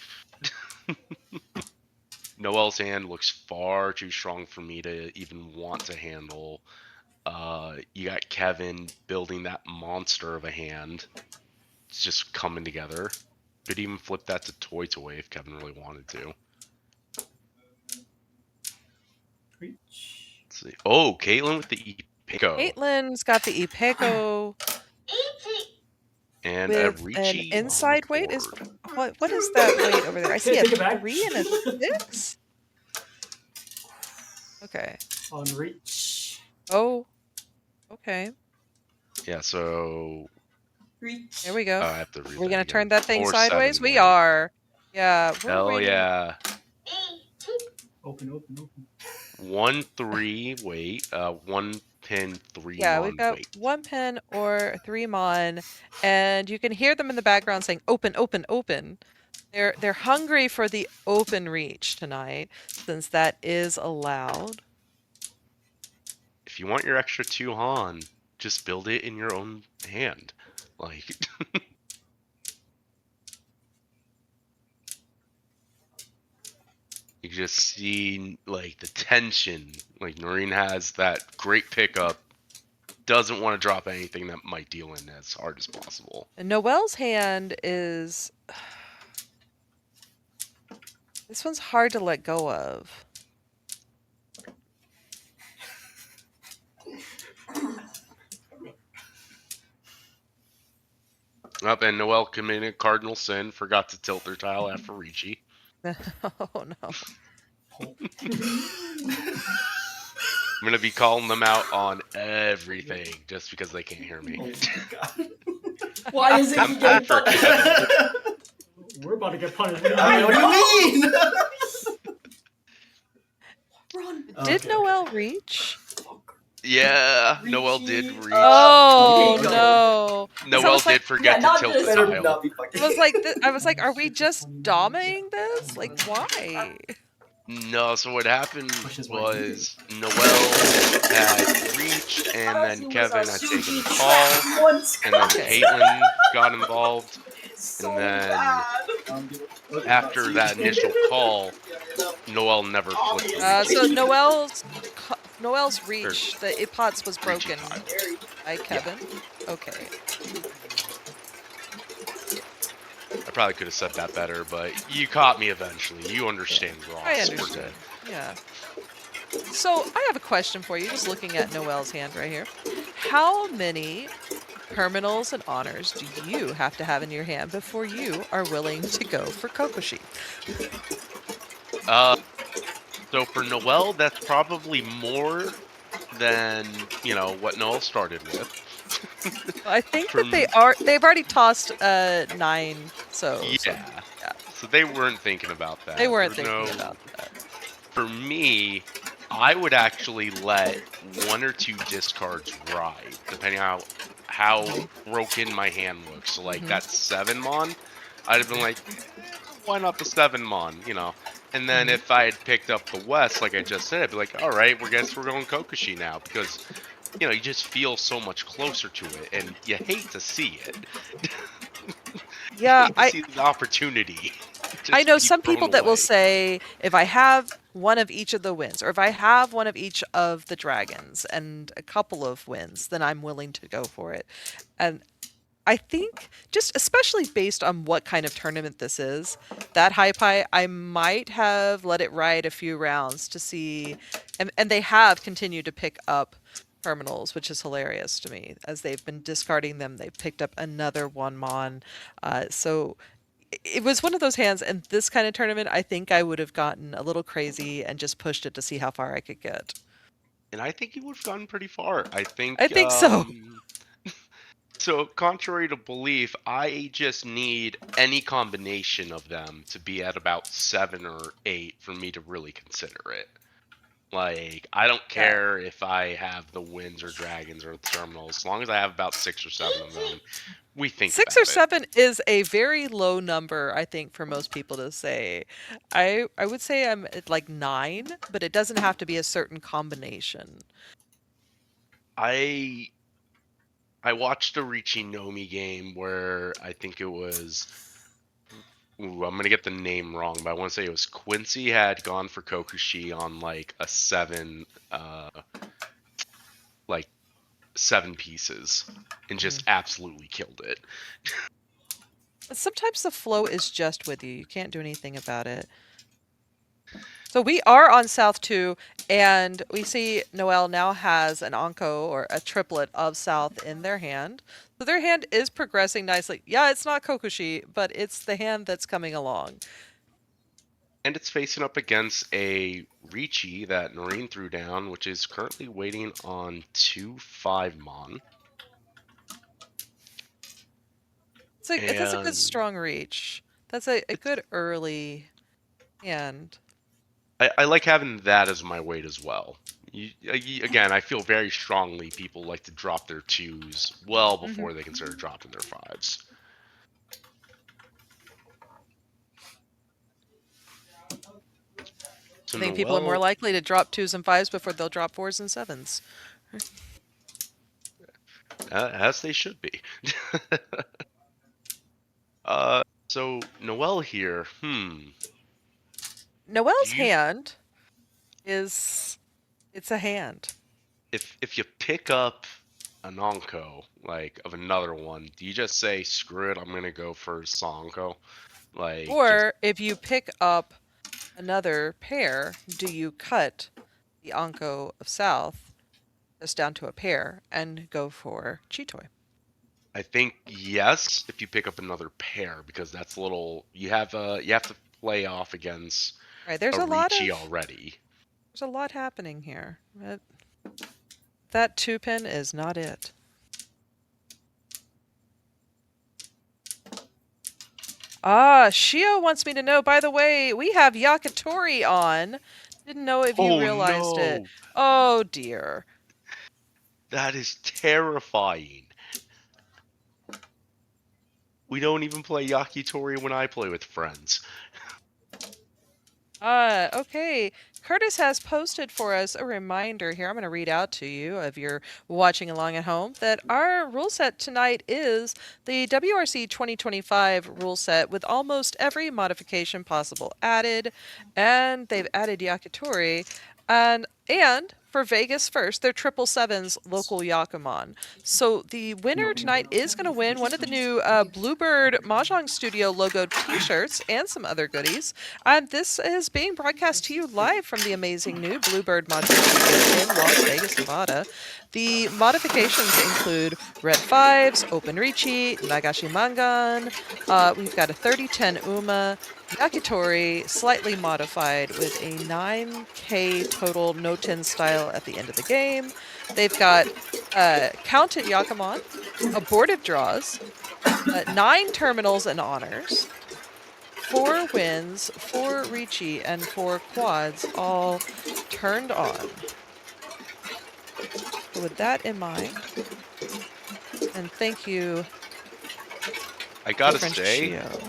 [SPEAKER 1] Noelle's hand looks far too strong for me to even want to handle. You got Kevin building that monster of a hand. It's just coming together. Could even flip that to toy if Kevin really wanted to.
[SPEAKER 4] Reach.
[SPEAKER 1] Let's see. Oh, Caitlin with the Ipeco.
[SPEAKER 2] Caitlin's got the Ipeco
[SPEAKER 1] And a
[SPEAKER 2] with an
[SPEAKER 1] Riichi
[SPEAKER 2] inside
[SPEAKER 1] on
[SPEAKER 2] weight.
[SPEAKER 1] the
[SPEAKER 2] Is
[SPEAKER 1] board.
[SPEAKER 2] what is that weight over there? I see a
[SPEAKER 4] Take it back.
[SPEAKER 2] 3 and a 6. Okay.
[SPEAKER 4] On reach.
[SPEAKER 2] Oh. Okay.
[SPEAKER 1] Yeah, so
[SPEAKER 5] Reach.
[SPEAKER 2] There we go.
[SPEAKER 1] I have to read
[SPEAKER 2] We're
[SPEAKER 1] that
[SPEAKER 2] gonna
[SPEAKER 1] again.
[SPEAKER 2] turn that thing
[SPEAKER 1] 4-7
[SPEAKER 2] sideways. We
[SPEAKER 1] weight.
[SPEAKER 2] are. Yeah. We're
[SPEAKER 1] Hell
[SPEAKER 2] waiting.
[SPEAKER 1] yeah.
[SPEAKER 4] Open.
[SPEAKER 1] 1-3 weight. 1 pin 3
[SPEAKER 2] Yeah,
[SPEAKER 1] mon
[SPEAKER 2] we've got
[SPEAKER 1] weight.
[SPEAKER 2] 1 pin or 3 mon, and you can hear them in the background saying "open, open, open." They're hungry for the open reach tonight, since that is allowed.
[SPEAKER 1] If you want your extra 2 Han, just build it in your own hand. Like you just see like the tension. Like Noreen has that great pickup, doesn't want to drop anything that might deal in as hard as possible.
[SPEAKER 2] And Noelle's hand is. This one's hard to let go of.
[SPEAKER 1] Up and Noelle committed cardinal sin, forgot to tilt their tile after Riichi.
[SPEAKER 2] Oh no.
[SPEAKER 1] I'm gonna be calling them out on everything just because they can't hear me.
[SPEAKER 3] Oh my god.
[SPEAKER 5] Why is it
[SPEAKER 1] I'm
[SPEAKER 5] you get
[SPEAKER 1] for Kevin.
[SPEAKER 4] We're about to get punished.
[SPEAKER 3] I mean, what do you mean?
[SPEAKER 5] Run.
[SPEAKER 2] Did
[SPEAKER 3] Okay,
[SPEAKER 2] Noelle reach?
[SPEAKER 1] Yeah, Noelle did reach.
[SPEAKER 2] Oh
[SPEAKER 3] Okay, go.
[SPEAKER 2] no.
[SPEAKER 1] Noelle
[SPEAKER 2] was like-
[SPEAKER 1] did forget
[SPEAKER 5] yeah,
[SPEAKER 1] to tilt the
[SPEAKER 5] not
[SPEAKER 3] Better
[SPEAKER 1] tile.
[SPEAKER 3] not be fucking.
[SPEAKER 2] I was like, are we just dominating this? Like, why?
[SPEAKER 1] No, so what happened
[SPEAKER 3] Which is what
[SPEAKER 1] was Noelle had reach, and then Kevin had taken the call,
[SPEAKER 5] Once
[SPEAKER 1] and then
[SPEAKER 2] Okay.
[SPEAKER 1] Caitlin got involved,
[SPEAKER 5] so
[SPEAKER 1] and then
[SPEAKER 5] bad.
[SPEAKER 1] after that initial call, Noelle never flipped the reach.
[SPEAKER 2] So Noelle's reach, the Ipots was broken
[SPEAKER 1] Riichi
[SPEAKER 2] by Kevin. Okay.
[SPEAKER 1] I probably could have said that better, but you caught me eventually. You understand, Ross.
[SPEAKER 2] I
[SPEAKER 1] We're
[SPEAKER 2] understand.
[SPEAKER 1] good.
[SPEAKER 2] Yeah. So I have a question for you, just looking at Noelle's hand right here. How many terminals and honors do you have to have in your hand before you are willing to go for Kokoshi?
[SPEAKER 1] So for Noelle, that's probably more than, what Noelle started with.
[SPEAKER 2] I think
[SPEAKER 1] From-
[SPEAKER 2] they've already tossed 9, so
[SPEAKER 1] Yeah.
[SPEAKER 2] yeah.
[SPEAKER 1] So they weren't thinking about that.
[SPEAKER 2] They weren't
[SPEAKER 1] There's
[SPEAKER 2] thinking about that.
[SPEAKER 1] For me, I would actually let 1 or 2 discards ride, depending on how broken my hand looks. So like that 7 mon, I'd have been like, why not the 7 mon, And then if I had picked up the West, like I just said, I'd be like, all right, we're going Kokushi now because, you just feel so much closer to it, and you hate to see it. You
[SPEAKER 2] Yeah,
[SPEAKER 1] hate to see the opportunity
[SPEAKER 2] I
[SPEAKER 1] just
[SPEAKER 2] know
[SPEAKER 1] be
[SPEAKER 2] some
[SPEAKER 1] thrown
[SPEAKER 2] people that will
[SPEAKER 1] away.
[SPEAKER 2] say if I have one of each of the wins, or if I have one of each of the dragons and a couple of wins, then I'm willing to go for it. And I think, just especially based on what kind of tournament this is, that high pie, I might have let it ride a few rounds to see. And they have continued to pick up terminals, which is hilarious to me. As they've been discarding them, they've picked up another one mon. So it was one of those hands, and this kind of tournament, I think I would have gotten a little crazy and just pushed it to see how far I could get.
[SPEAKER 1] And I think you would have gotten pretty far. I
[SPEAKER 2] I
[SPEAKER 1] think,
[SPEAKER 2] think so.
[SPEAKER 1] so contrary to belief, I just need any combination of them to be at about 7 or 8 for me to really consider it. Like, I don't
[SPEAKER 2] Yeah.
[SPEAKER 1] care if I have the winds or dragons or the terminals, as long as I have about 6 or 7 of them, we think
[SPEAKER 2] 6 or
[SPEAKER 1] about it.
[SPEAKER 2] 7 is a very low number, I think, for most people to say. I would say I'm at like 9, but it doesn't have to be a certain combination.
[SPEAKER 1] I watched a Riichi Nomi game where I think it was, I'm gonna get the name wrong, but I want to say it was Quincy had gone for Kokushi on like a 7, like 7 pieces, and just absolutely killed it.
[SPEAKER 2] Sometimes the flow is just with you. You can't do anything about it. So we are on South 2, and we see Noelle now has an Anko, or a triplet of South, in their hand. So their hand is progressing nicely. Yeah, it's not Kokushi, but it's the hand that's coming along.
[SPEAKER 1] And it's facing up against a Riichi that Noreen threw down, which is currently waiting on 2/5 Mon.
[SPEAKER 2] That's a good
[SPEAKER 1] And
[SPEAKER 2] strong reach. That's a good early hand.
[SPEAKER 1] I like having that as my weight as well. Again, I feel very strongly people like to drop their 2s well before they consider dropping their 5s. So
[SPEAKER 2] I think people are more
[SPEAKER 1] Noelle,
[SPEAKER 2] likely to drop 2s and 5s before they'll drop 4s and 7s.
[SPEAKER 1] as they should be. So Noelle here,
[SPEAKER 2] Noelle's
[SPEAKER 1] do you,
[SPEAKER 2] hand it's a hand.
[SPEAKER 1] if you pick up an Onko, like, of another one, do you just say, screw it, I'm gonna go for Sonko? Like, just,
[SPEAKER 2] Or if you pick up another pair, do you cut the Anko of South just down to a pair and go for Chitoy?
[SPEAKER 1] I think yes, if you pick up another pair, because that's a little, you have to play off against
[SPEAKER 2] Right,
[SPEAKER 1] a Riichi already.
[SPEAKER 2] there's a lot happening here. That 2-pin is not it. Shio wants me to know, by the way, we have Yakitori on. Didn't know if you realized it.
[SPEAKER 1] No,
[SPEAKER 2] Oh, dear.
[SPEAKER 1] that is terrifying. We don't even play Yakitori when I play with friends.
[SPEAKER 2] Okay. Curtis has posted for us a reminder here. I'm going to read out to you, if you're watching along at home, that our rule set tonight is the WRC 2025 rule set with almost every modification possible added. And they've added Yakitori. And for Vegas first, they're 777's local YAKUMAN. So the winner tonight is going to win one of the new Bluebird Mahjong Studio logo T-shirts and some other goodies. And this is being broadcast to you live from the amazing new Bluebird Mahjong Studio in Las Vegas, Nevada. The modifications include Red Fives, Open Riichi, Nagashi Mangan. We've got a 3010 Uma, Yakitori, slightly modified with a 9K total no-10 style at the end of the game. They've got Counted Yakuman, Abortive draws, 9 terminals and honors, 4 wins, 4 Riichi, and 4 quads, all turned on. So with that in mind, and thank you,
[SPEAKER 1] I gotta
[SPEAKER 2] French
[SPEAKER 1] say,
[SPEAKER 2] Chio.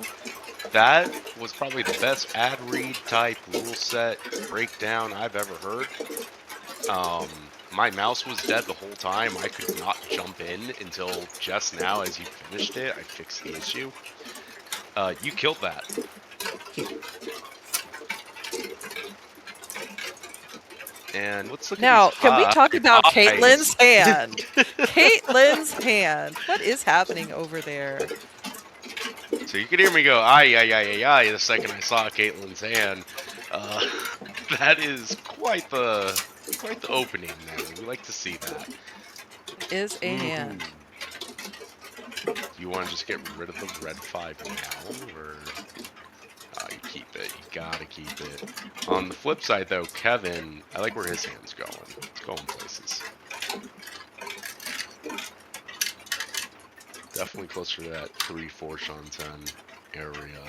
[SPEAKER 1] That was probably the best ad read type rule set breakdown I've ever heard. My mouse was dead the whole time. I could not jump in until just now as you finished it. I fixed the issue. You killed that. And let's look at these
[SPEAKER 2] Now, can we talk about
[SPEAKER 1] highs.
[SPEAKER 2] Caitlin's hand? Caitlin's hand. What is happening over there?
[SPEAKER 1] So you could hear me go, ay, ay, ay, ay, ay, the second I saw Caitlin's hand. That is quite the opening there. We like to see that.
[SPEAKER 2] It is a hand.
[SPEAKER 1] Do you want to just get rid of the red 5 now, or you keep it? You gotta keep it. On the flip side, though, Kevin, I like where his hand's going. It's going places. Definitely closer to that 3-4 Shanten area.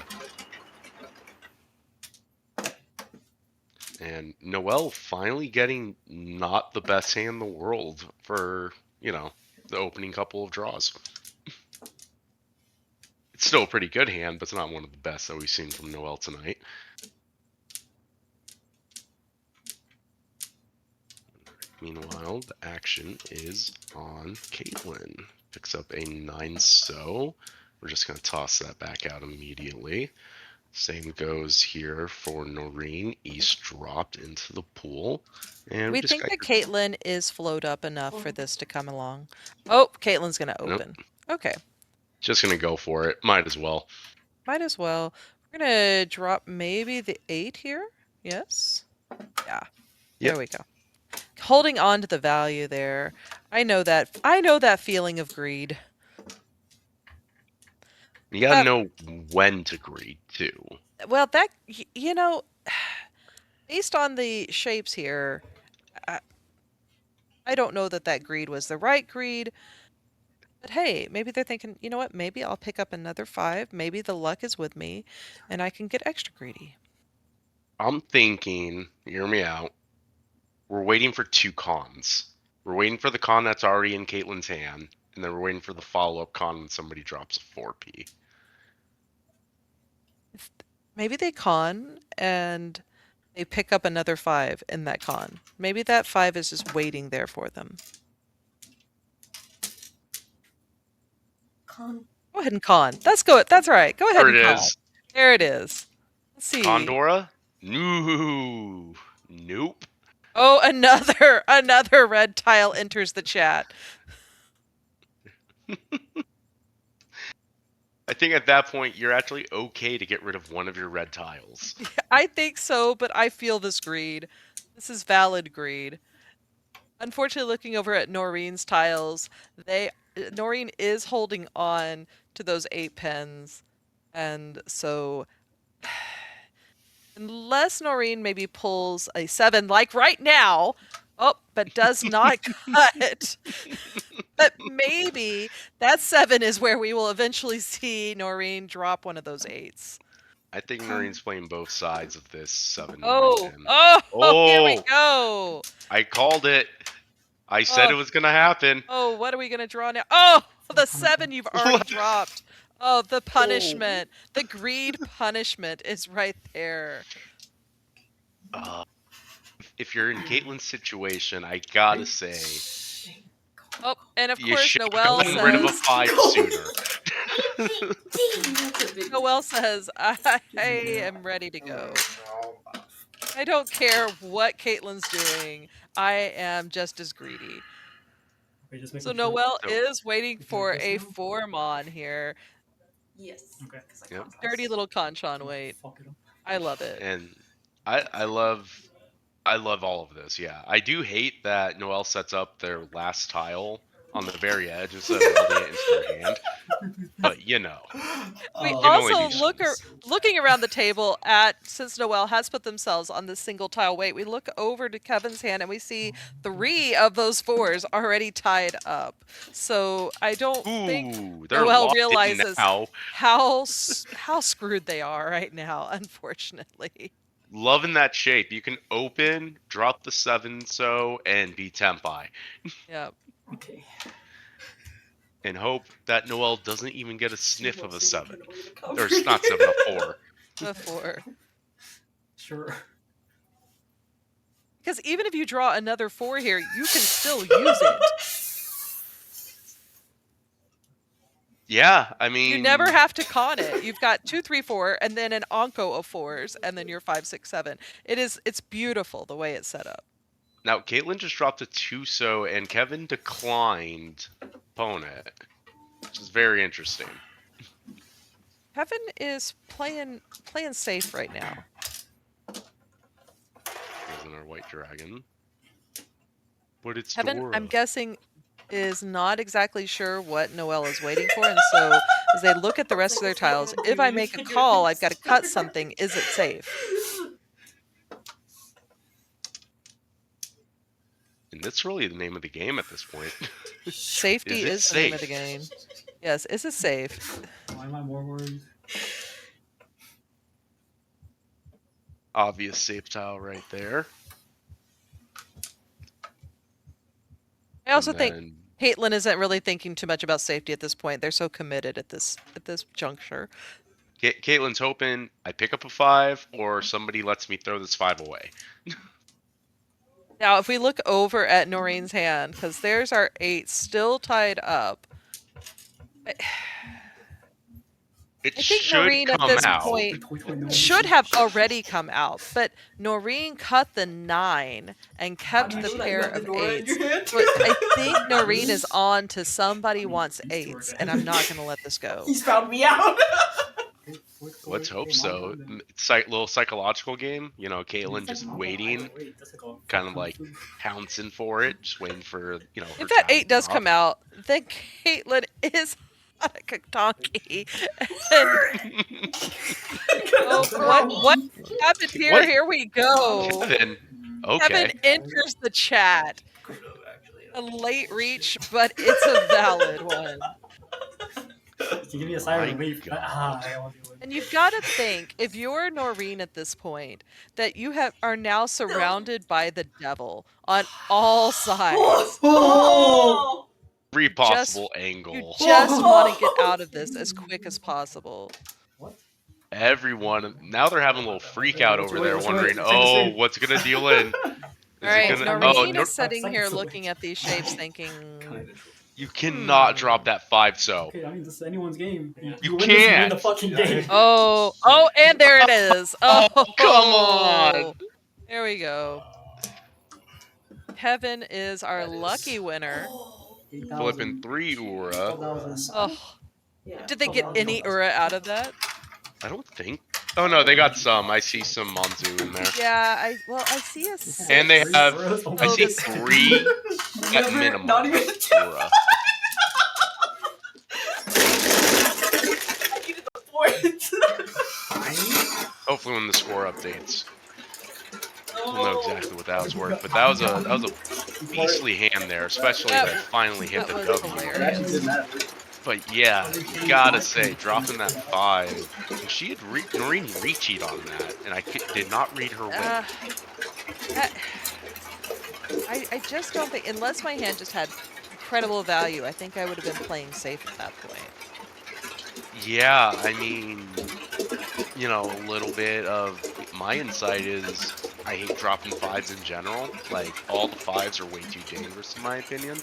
[SPEAKER 1] And Noelle finally getting not the best hand in the world for, you know, the opening couple of draws. It's still a pretty good hand, but it's not one of the best that we've seen from Noelle tonight. Meanwhile, the action is on Caitlin. Picks up a 9 so. We're just going to toss that back out immediately. Same goes here for Noreen. East dropped into the pool. And
[SPEAKER 2] We think that Caitlin is flowed up enough for this to come along. Oh, Caitlin's going to open. Nope. Okay.
[SPEAKER 1] Just going to go for it. Might as well.
[SPEAKER 2] Might as well. We're going to drop maybe the 8 here. Yes? Yeah. There we go. Holding on to the value there. I know that feeling of greed.
[SPEAKER 1] You gotta know when to greed, too.
[SPEAKER 2] Well, that, you know, based on the shapes here, I don't know that greed was the right greed. But hey, maybe they're thinking, you know what, maybe I'll pick up another 5. Maybe the luck is with me, and I can get extra greedy.
[SPEAKER 1] I'm thinking, hear me out, we're waiting for 2 cons. We're waiting for the con that's already in Caitlin's hand, and then we're waiting for the follow-up con when somebody drops a 4P.
[SPEAKER 2] Maybe they con, and they pick up another 5 in that con. Maybe that 5 is just waiting there for them.
[SPEAKER 5] Con.
[SPEAKER 2] Go ahead and con. That's good. That's right. Go ahead and con.
[SPEAKER 1] There it is.
[SPEAKER 2] There it is. Let's see.
[SPEAKER 1] Condora? No. Nope.
[SPEAKER 2] Oh, another red tile enters the chat.
[SPEAKER 1] I think at that point, you're actually okay to get rid of one of your red tiles.
[SPEAKER 2] I think so, but I feel this greed. This is valid greed. Unfortunately, looking over at Noreen's tiles, Noreen is holding on to those 8 pens, and so unless Noreen maybe pulls a 7 like right now, but does not cut. But maybe that 7 is where we will eventually see Noreen drop one of those 8s.
[SPEAKER 1] I think Noreen's playing both sides of this 7.
[SPEAKER 2] Oh, here we go.
[SPEAKER 1] I called it. I said it was going to happen.
[SPEAKER 2] Oh, what are we going to draw now? Oh, the 7 you've already dropped. Oh, the punishment. The greed punishment is right there.
[SPEAKER 1] If you're in Caitlin's situation, I gotta say.
[SPEAKER 2] Oh, and of
[SPEAKER 1] you
[SPEAKER 2] course,
[SPEAKER 1] should
[SPEAKER 2] Noelle
[SPEAKER 1] have gotten rid of a
[SPEAKER 2] says.
[SPEAKER 1] 5 sooner.
[SPEAKER 2] Noelle says, I am ready to go. I don't care what Caitlin's doing. I am just as greedy. So Noelle is waiting for a 4-mon here.
[SPEAKER 5] Yes.
[SPEAKER 4] Okay.
[SPEAKER 1] Yep.
[SPEAKER 2] Dirty little Conchon wait. I love it.
[SPEAKER 1] And I love all of this. Yeah, I do hate that Noelle sets up their last tile on the very edge instead of holding it into their hand. But you know,
[SPEAKER 2] we also looking around the table at, since Noelle has put themselves on this single tile wait, we look over to Kevin's hand and we see 3 of those 4s already tied up. So I don't think Noelle realizes how screwed they are right now, unfortunately.
[SPEAKER 1] Loving that shape. You can open, drop the 7 so, and be tempi.
[SPEAKER 2] Yep.
[SPEAKER 4] Okay.
[SPEAKER 1] and hope that Noelle doesn't even get a sniff of a 7. Or
[SPEAKER 5] Or
[SPEAKER 1] not 7, a 4.
[SPEAKER 2] A 4.
[SPEAKER 4] Sure.
[SPEAKER 2] Because even if you draw another 4 here, you can still use it.
[SPEAKER 1] Yeah, I mean...
[SPEAKER 2] You never have to con it. You've got 2, 3, 4, and then an onco of 4s, and then your 5, 6, 7. It's beautiful the way it's set up.
[SPEAKER 1] Now, Caitlin just dropped a 2-so, and Kevin declined opponent, which is very interesting.
[SPEAKER 2] Kevin is playing safe right now.
[SPEAKER 1] Isn't our white dragon? But it's
[SPEAKER 2] Kevin,
[SPEAKER 1] Dora.
[SPEAKER 2] I'm guessing, is not exactly sure what Noelle is waiting for, and so as they look at the rest of their tiles, if I make a call, I've got to cut something. Is it safe?
[SPEAKER 1] And that's really the name of the game at this point.
[SPEAKER 2] Safety
[SPEAKER 1] Is it
[SPEAKER 2] is the name of the
[SPEAKER 1] safe?
[SPEAKER 2] game. Yes, is it safe?
[SPEAKER 4] Why am I more worried?
[SPEAKER 1] Obvious safe tile right there.
[SPEAKER 2] I also
[SPEAKER 1] And
[SPEAKER 2] think
[SPEAKER 1] then-
[SPEAKER 2] Caitlin isn't really thinking too much about safety at this point. They're so committed at this juncture.
[SPEAKER 1] Caitlin's hoping I pick up a 5 or somebody lets me throw this 5 away.
[SPEAKER 2] Now, if we look over at Noreen's hand, because there's our 8 still tied up.
[SPEAKER 1] It
[SPEAKER 2] I think
[SPEAKER 1] should
[SPEAKER 2] Noreen at
[SPEAKER 1] come
[SPEAKER 2] this
[SPEAKER 1] out.
[SPEAKER 2] point should have already come out, but Noreen cut the 9 and kept the pair of 8s. But I think Noreen is on to somebody wants 8s, and I'm not going to let this go.
[SPEAKER 5] He's found me out.
[SPEAKER 1] Let's hope so. Little psychological game. You know, Caitlin just waiting, kind of like pouncing for it, just waiting for, you know, her
[SPEAKER 2] If that
[SPEAKER 1] child
[SPEAKER 2] 8
[SPEAKER 1] to
[SPEAKER 2] does
[SPEAKER 1] drop.
[SPEAKER 2] come out, then Caitlin is on a donkey. And what happened here?
[SPEAKER 1] What?
[SPEAKER 2] Here we go.
[SPEAKER 1] Kevin. Okay.
[SPEAKER 2] Kevin enters the chat. A late reach, but it's a valid one.
[SPEAKER 4] Give me a siren
[SPEAKER 1] My
[SPEAKER 4] wave.
[SPEAKER 1] God.
[SPEAKER 4] I won't do it.
[SPEAKER 2] And you've got to think, if you're Noreen at this point, that you are now surrounded by the devil on all sides.
[SPEAKER 5] Oh!
[SPEAKER 1] 3 possible
[SPEAKER 2] You
[SPEAKER 1] angles.
[SPEAKER 2] just want to get out of this as quick as possible.
[SPEAKER 4] What?
[SPEAKER 1] Everyone, now they're having a little freak out over there,
[SPEAKER 4] Wait,
[SPEAKER 1] wondering,
[SPEAKER 4] take a
[SPEAKER 1] oh,
[SPEAKER 4] swing.
[SPEAKER 1] what's gonna deal in?
[SPEAKER 2] All right,
[SPEAKER 1] Oh,
[SPEAKER 2] Noreen
[SPEAKER 1] no,
[SPEAKER 2] is sitting here
[SPEAKER 4] seconds away.
[SPEAKER 2] looking at these shapes thinking,
[SPEAKER 1] you cannot drop that 5-so.
[SPEAKER 4] Okay, I mean, this is anyone's game.
[SPEAKER 1] You
[SPEAKER 4] win this, you win
[SPEAKER 1] can't.
[SPEAKER 4] the fucking game.
[SPEAKER 2] oh, and there it is. Oh,
[SPEAKER 1] come on.
[SPEAKER 2] There we go. Kevin is our lucky winner.
[SPEAKER 1] Flipping 3 Ura.
[SPEAKER 2] Oh, did they get any Ura out of that?
[SPEAKER 1] I don't think. Oh no, they got some. I see some Monzu in there.
[SPEAKER 2] Yeah, I see a 6.
[SPEAKER 1] And they have,
[SPEAKER 4] Oh,
[SPEAKER 1] I see
[SPEAKER 2] this-
[SPEAKER 1] 3 at minimum.
[SPEAKER 5] Not even
[SPEAKER 1] Ura.
[SPEAKER 5] I needed the fourth.
[SPEAKER 1] Hopefully when the score updates, we'll know exactly what that was worth. But that was a beastly hand there, especially that finally hit
[SPEAKER 2] that
[SPEAKER 1] the
[SPEAKER 2] was
[SPEAKER 1] W.
[SPEAKER 2] hilarious.
[SPEAKER 1] But yeah, you gotta say, dropping that 5, she had Noreen Riichi'd on that, and I did not read her way.
[SPEAKER 2] I just don't think, unless my hand just had incredible value, I think I would have been playing safe at that point.
[SPEAKER 1] Yeah, I mean, you know, a little bit of my insight is I hate dropping 5s in general. Like, all the 5s are way too dangerous in my opinion.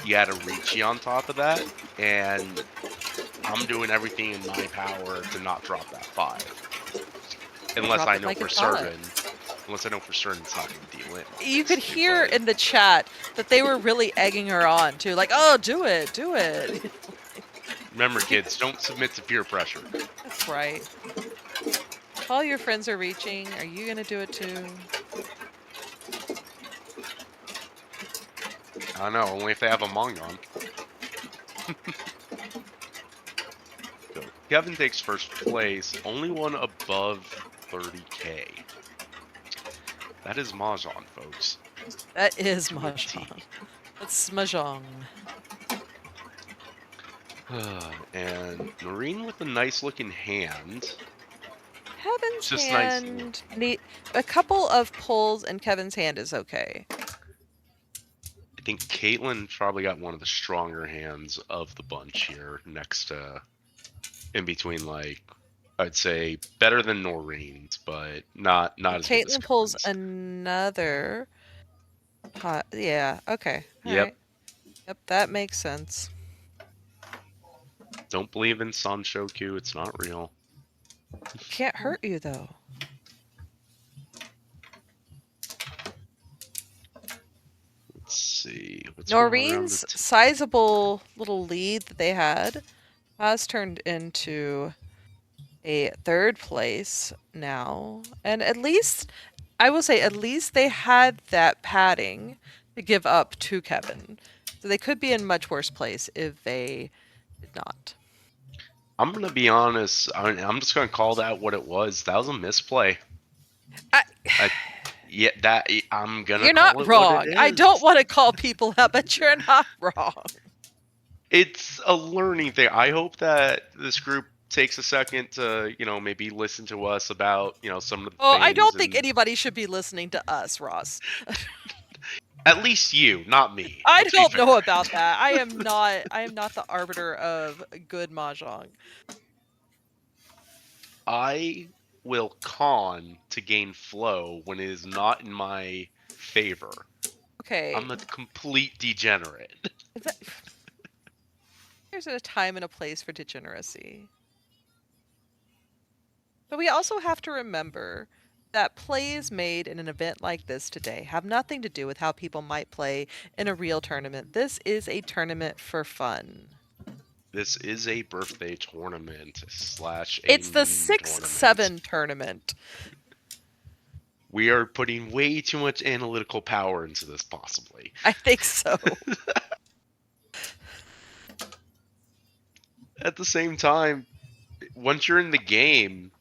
[SPEAKER 1] You add a Riichi on top of that, and I'm doing everything in my power to not drop that 5. Unless
[SPEAKER 2] Drop
[SPEAKER 1] I
[SPEAKER 2] it
[SPEAKER 1] know
[SPEAKER 2] like
[SPEAKER 1] for
[SPEAKER 2] it's hot.
[SPEAKER 1] certain. Unless I know for certain it's not going to deal in.
[SPEAKER 2] You could hear in the chat that they were really egging her on too, like, "Oh, do it, do it."
[SPEAKER 1] Remember, kids, don't submit to peer pressure.
[SPEAKER 2] That's right. If all your friends are reaching, are you gonna do it too?
[SPEAKER 1] I don't know, only if they have a Mangan. So, Kevin takes first place, only one above 30k. That is Mahjong, folks.
[SPEAKER 2] That is Mahjong. That's Mahjong.
[SPEAKER 1] And Noreen with a nice looking hand.
[SPEAKER 2] Kevin's
[SPEAKER 1] Just nice.
[SPEAKER 2] hand, a couple of pulls and Kevin's hand is okay.
[SPEAKER 1] think Caitlin's probably got one of the stronger hands of the bunch here, next to, in between, like, I'd say better than Noreen's, but not as good as
[SPEAKER 2] Caitlin pulls
[SPEAKER 1] Kevin's.
[SPEAKER 2] another pot. Yeah, okay. All
[SPEAKER 1] Yep.
[SPEAKER 2] right. Yep, that makes sense.
[SPEAKER 1] Don't believe in Sanshoku, it's not real.
[SPEAKER 2] Can't hurt you, though.
[SPEAKER 1] Let's see. What's going around
[SPEAKER 2] Noreen's
[SPEAKER 1] the
[SPEAKER 2] sizable little lead that they had has turned into a third place now. And at least, I will say, at least they had that padding to give up to Kevin. So they could be in much worse place if they did not.
[SPEAKER 1] I'm gonna be honest. I'm just gonna call that what it was. That was a misplay. Yeah, that I'm gonna.
[SPEAKER 2] You're
[SPEAKER 1] call
[SPEAKER 2] not
[SPEAKER 1] it
[SPEAKER 2] wrong.
[SPEAKER 1] What it
[SPEAKER 2] I
[SPEAKER 1] is.
[SPEAKER 2] don't want to call people out, but you're not wrong.
[SPEAKER 1] It's a learning thing. I hope that this group takes a second to, maybe listen to us about, some of the
[SPEAKER 2] Oh,
[SPEAKER 1] things.
[SPEAKER 2] I don't think anybody should be listening to us, Ross.
[SPEAKER 1] At least you, not me.
[SPEAKER 2] I
[SPEAKER 1] Let's be
[SPEAKER 2] don't
[SPEAKER 1] fair.
[SPEAKER 2] know about that. I am not the arbiter of good mahjong.
[SPEAKER 1] I will con to gain flow when it is not in my favor.
[SPEAKER 2] Okay.
[SPEAKER 1] I'm a complete degenerate.
[SPEAKER 2] There's a time and a place for degeneracy. But we also have to remember that plays made in an event like this today have nothing to do with how people might play in a real tournament. This is a tournament for fun.
[SPEAKER 1] This is a birthday tournament /
[SPEAKER 2] It's the
[SPEAKER 1] meme
[SPEAKER 2] 6-7 tournament.
[SPEAKER 1] We are putting way too much analytical power into this, possibly.
[SPEAKER 2] I think so.
[SPEAKER 1] At the same time, once you're in the game,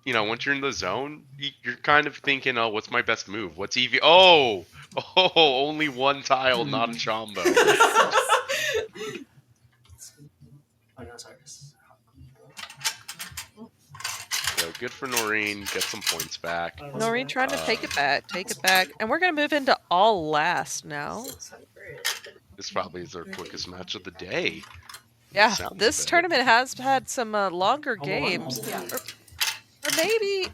[SPEAKER 1] once you're in the zone, you're kind of thinking, oh, what's my best move? What's EV? Oh, only one tile, not a chombo.
[SPEAKER 4] Oh, no, sorry.
[SPEAKER 1] So good for Noreen. Get some points back.
[SPEAKER 2] Noreen trying to take it back. And we're going to move into all last now.
[SPEAKER 1] This probably is our quickest match of the day.
[SPEAKER 2] Yeah,
[SPEAKER 1] Sounds
[SPEAKER 2] this
[SPEAKER 1] good.
[SPEAKER 2] tournament has had some longer games. Or maybe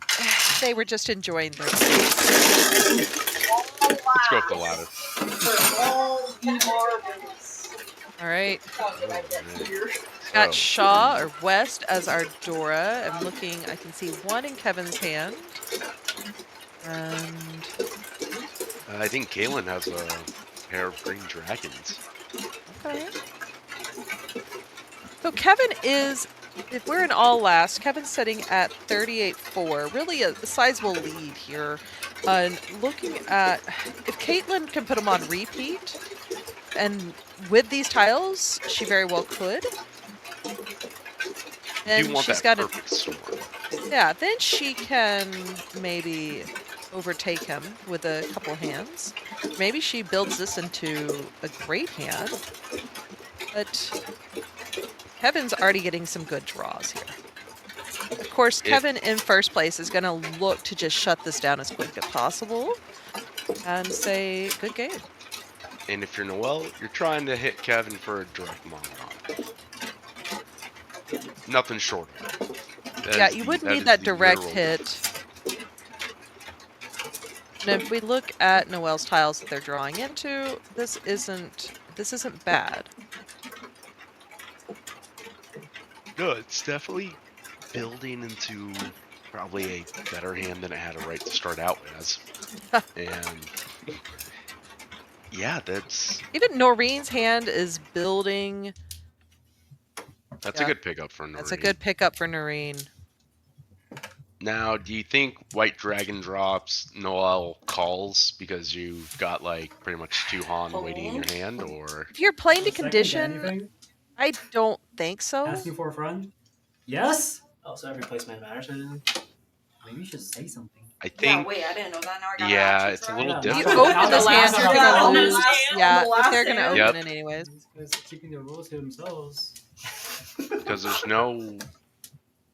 [SPEAKER 2] they were just enjoying their games.
[SPEAKER 1] Let's go up the ladder.
[SPEAKER 5] For all the marbles.
[SPEAKER 2] All right.
[SPEAKER 1] Oh,
[SPEAKER 2] Got Shaw or West as our Dora. I'm looking, I can see one in Kevin's hand. And
[SPEAKER 1] I think Kaylin has a pair of green dragons.
[SPEAKER 2] okay. So Kevin is, if we're in all last, Kevin's sitting at 38-4. Really a sizable lead here. And looking at, if Caitlin can put him on repeat, and with these tiles, she very well could. And
[SPEAKER 1] You want
[SPEAKER 2] she's
[SPEAKER 1] that
[SPEAKER 2] got
[SPEAKER 1] perfect storm.
[SPEAKER 2] Yeah, then she can maybe overtake him with a couple hands. Maybe she builds this into a great hand. But Kevin's already getting some good draws here. Of course, Kevin in first place is going to look to just shut this down as quick as possible and say, good game.
[SPEAKER 1] And if you're Noelle, you're trying to hit Kevin for a direct monologue. Nothing short of it.
[SPEAKER 2] Yeah, you wouldn't need that direct hit. And if we look at Noelle's tiles that they're drawing into, this isn't bad.
[SPEAKER 1] No, it's definitely building into probably a better hand than it had a right to start out as. And yeah, that's
[SPEAKER 2] even Noreen's hand is building.
[SPEAKER 1] a good pickup for Noreen.
[SPEAKER 2] That's a good pickup for Noreen.
[SPEAKER 1] Now, do you think White Dragon drops Noelle calls because you've got like pretty much 2 Han waiting in your hand, or
[SPEAKER 2] If you're playing to condition, I don't think so.
[SPEAKER 4] Asking for a friend? Yes? Oh, so every placement matters. Maybe you should say something.
[SPEAKER 1] I think
[SPEAKER 5] Yeah, wait, I didn't know that. Now I gotta
[SPEAKER 1] yeah, it's a
[SPEAKER 5] try.
[SPEAKER 1] little
[SPEAKER 4] Yeah,
[SPEAKER 2] You
[SPEAKER 1] different.
[SPEAKER 2] open this hand, you're gonna lose. Yeah,
[SPEAKER 5] The last
[SPEAKER 2] if they're gonna
[SPEAKER 5] hand.
[SPEAKER 2] open
[SPEAKER 1] Yep.
[SPEAKER 2] it anyways.
[SPEAKER 4] These guys are keeping their rules to themselves.
[SPEAKER 1] Because there's no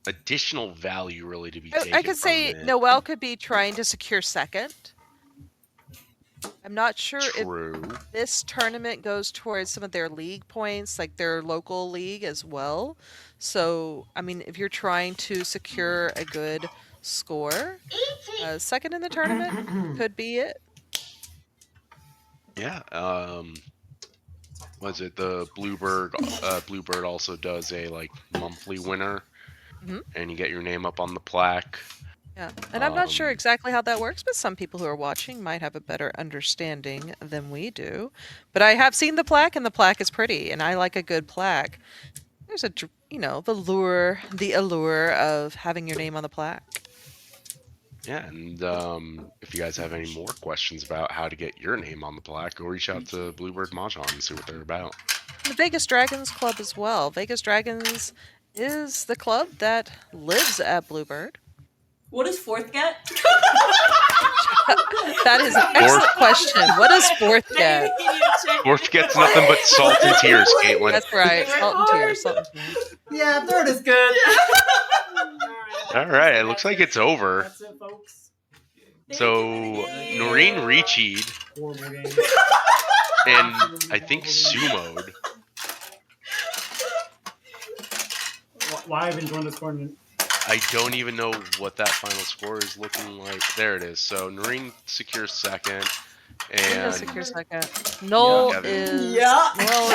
[SPEAKER 1] additional value really to be taken.
[SPEAKER 2] I could say
[SPEAKER 1] from it.
[SPEAKER 2] Noelle could be trying to secure second. I'm not sure if
[SPEAKER 1] True.
[SPEAKER 2] this tournament goes towards some of their league points, like their local league as well. So, I mean, if you're trying to secure a good score, second in the tournament could be it.
[SPEAKER 1] Yeah. Was it the Bluebird? Bluebird also does a like monthly winner,
[SPEAKER 2] Mhm.
[SPEAKER 1] and you get your name up on the plaque.
[SPEAKER 2] Yeah, and I'm not sure
[SPEAKER 1] Um,
[SPEAKER 2] exactly how that works, but some people who are watching might have a better understanding than we do. But I have seen the plaque, and the plaque is pretty, and I like a good plaque. There's the allure of having your name on the plaque.
[SPEAKER 1] Yeah, and if you guys have any more questions about how to get your name on the plaque, go reach out to Bluebird Mahjong and see what they're about.
[SPEAKER 2] The Vegas Dragons Club as well. Vegas Dragons is the club that lives at Bluebird.
[SPEAKER 5] What does fourth get?
[SPEAKER 2] That is an excellent question. What does fourth get?
[SPEAKER 1] Fourth gets nothing but salt and tears, Caitlin.
[SPEAKER 2] That's right. Salt and tears. Salt and tears.
[SPEAKER 3] Yeah, third is good.
[SPEAKER 1] All right, it looks like it's over.
[SPEAKER 4] That's it, folks.
[SPEAKER 1] So Noreen Riichi
[SPEAKER 4] Horrible game.
[SPEAKER 1] and I think sumoed.
[SPEAKER 4] Why have you joined this tournament?
[SPEAKER 1] I don't even know what that final score is looking like. There it is. So Noreen secures second, and
[SPEAKER 2] Secure second. Noel
[SPEAKER 1] Kevin.
[SPEAKER 2] is
[SPEAKER 5] Yeah.
[SPEAKER 2] Noel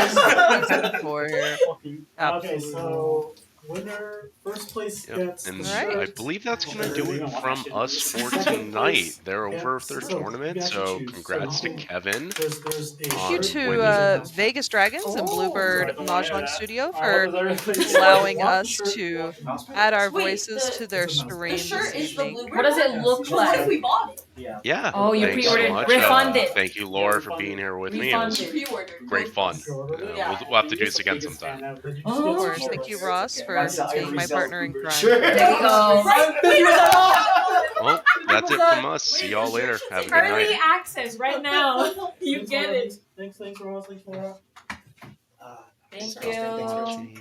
[SPEAKER 2] is for here.
[SPEAKER 4] Okay,
[SPEAKER 2] Absolutely.
[SPEAKER 4] so winner, first place
[SPEAKER 1] Yep.
[SPEAKER 4] gets
[SPEAKER 1] And
[SPEAKER 4] the
[SPEAKER 2] Alright.
[SPEAKER 1] I
[SPEAKER 4] shirt.
[SPEAKER 1] believe that's going to do it from us for tonight. They're over their tournament, so congrats to Kevin.
[SPEAKER 4] There's a
[SPEAKER 2] Thank you
[SPEAKER 4] shirt.
[SPEAKER 2] to Vegas Dragons and Bluebird
[SPEAKER 4] Oh,
[SPEAKER 2] Mahjong
[SPEAKER 4] yeah.
[SPEAKER 2] Studio
[SPEAKER 4] I
[SPEAKER 2] for
[SPEAKER 4] hope that
[SPEAKER 2] allowing
[SPEAKER 4] everybody-
[SPEAKER 2] us to add our
[SPEAKER 5] Wait,
[SPEAKER 2] voices to their
[SPEAKER 4] the
[SPEAKER 2] stream
[SPEAKER 5] The shirt
[SPEAKER 2] this
[SPEAKER 5] is the
[SPEAKER 2] evening.
[SPEAKER 5] Bluebird.
[SPEAKER 6] What does it
[SPEAKER 5] one?
[SPEAKER 6] look
[SPEAKER 5] Just what if
[SPEAKER 6] like?
[SPEAKER 5] we bought it?
[SPEAKER 4] Yeah.
[SPEAKER 1] Yeah.
[SPEAKER 6] Oh, you
[SPEAKER 1] thanks
[SPEAKER 6] pre-ordered.
[SPEAKER 1] so much.
[SPEAKER 6] Refund it.
[SPEAKER 1] Thank you, Laura, for being here with me. It was
[SPEAKER 6] Refund it.
[SPEAKER 5] Pre-ordered.
[SPEAKER 1] great fun.
[SPEAKER 5] Yeah.
[SPEAKER 1] We'll have to do this again sometime.
[SPEAKER 2] Of course. Thank you, Ross, for being my partner in crime.
[SPEAKER 6] There you go.
[SPEAKER 1] Well, that's it from us. See y'all later. Have a good
[SPEAKER 6] Early
[SPEAKER 1] night.
[SPEAKER 6] access right now. You get it.
[SPEAKER 4] Thanks, Ross. Thanks, Laura.
[SPEAKER 6] Thank
[SPEAKER 3] Thanks,
[SPEAKER 6] you.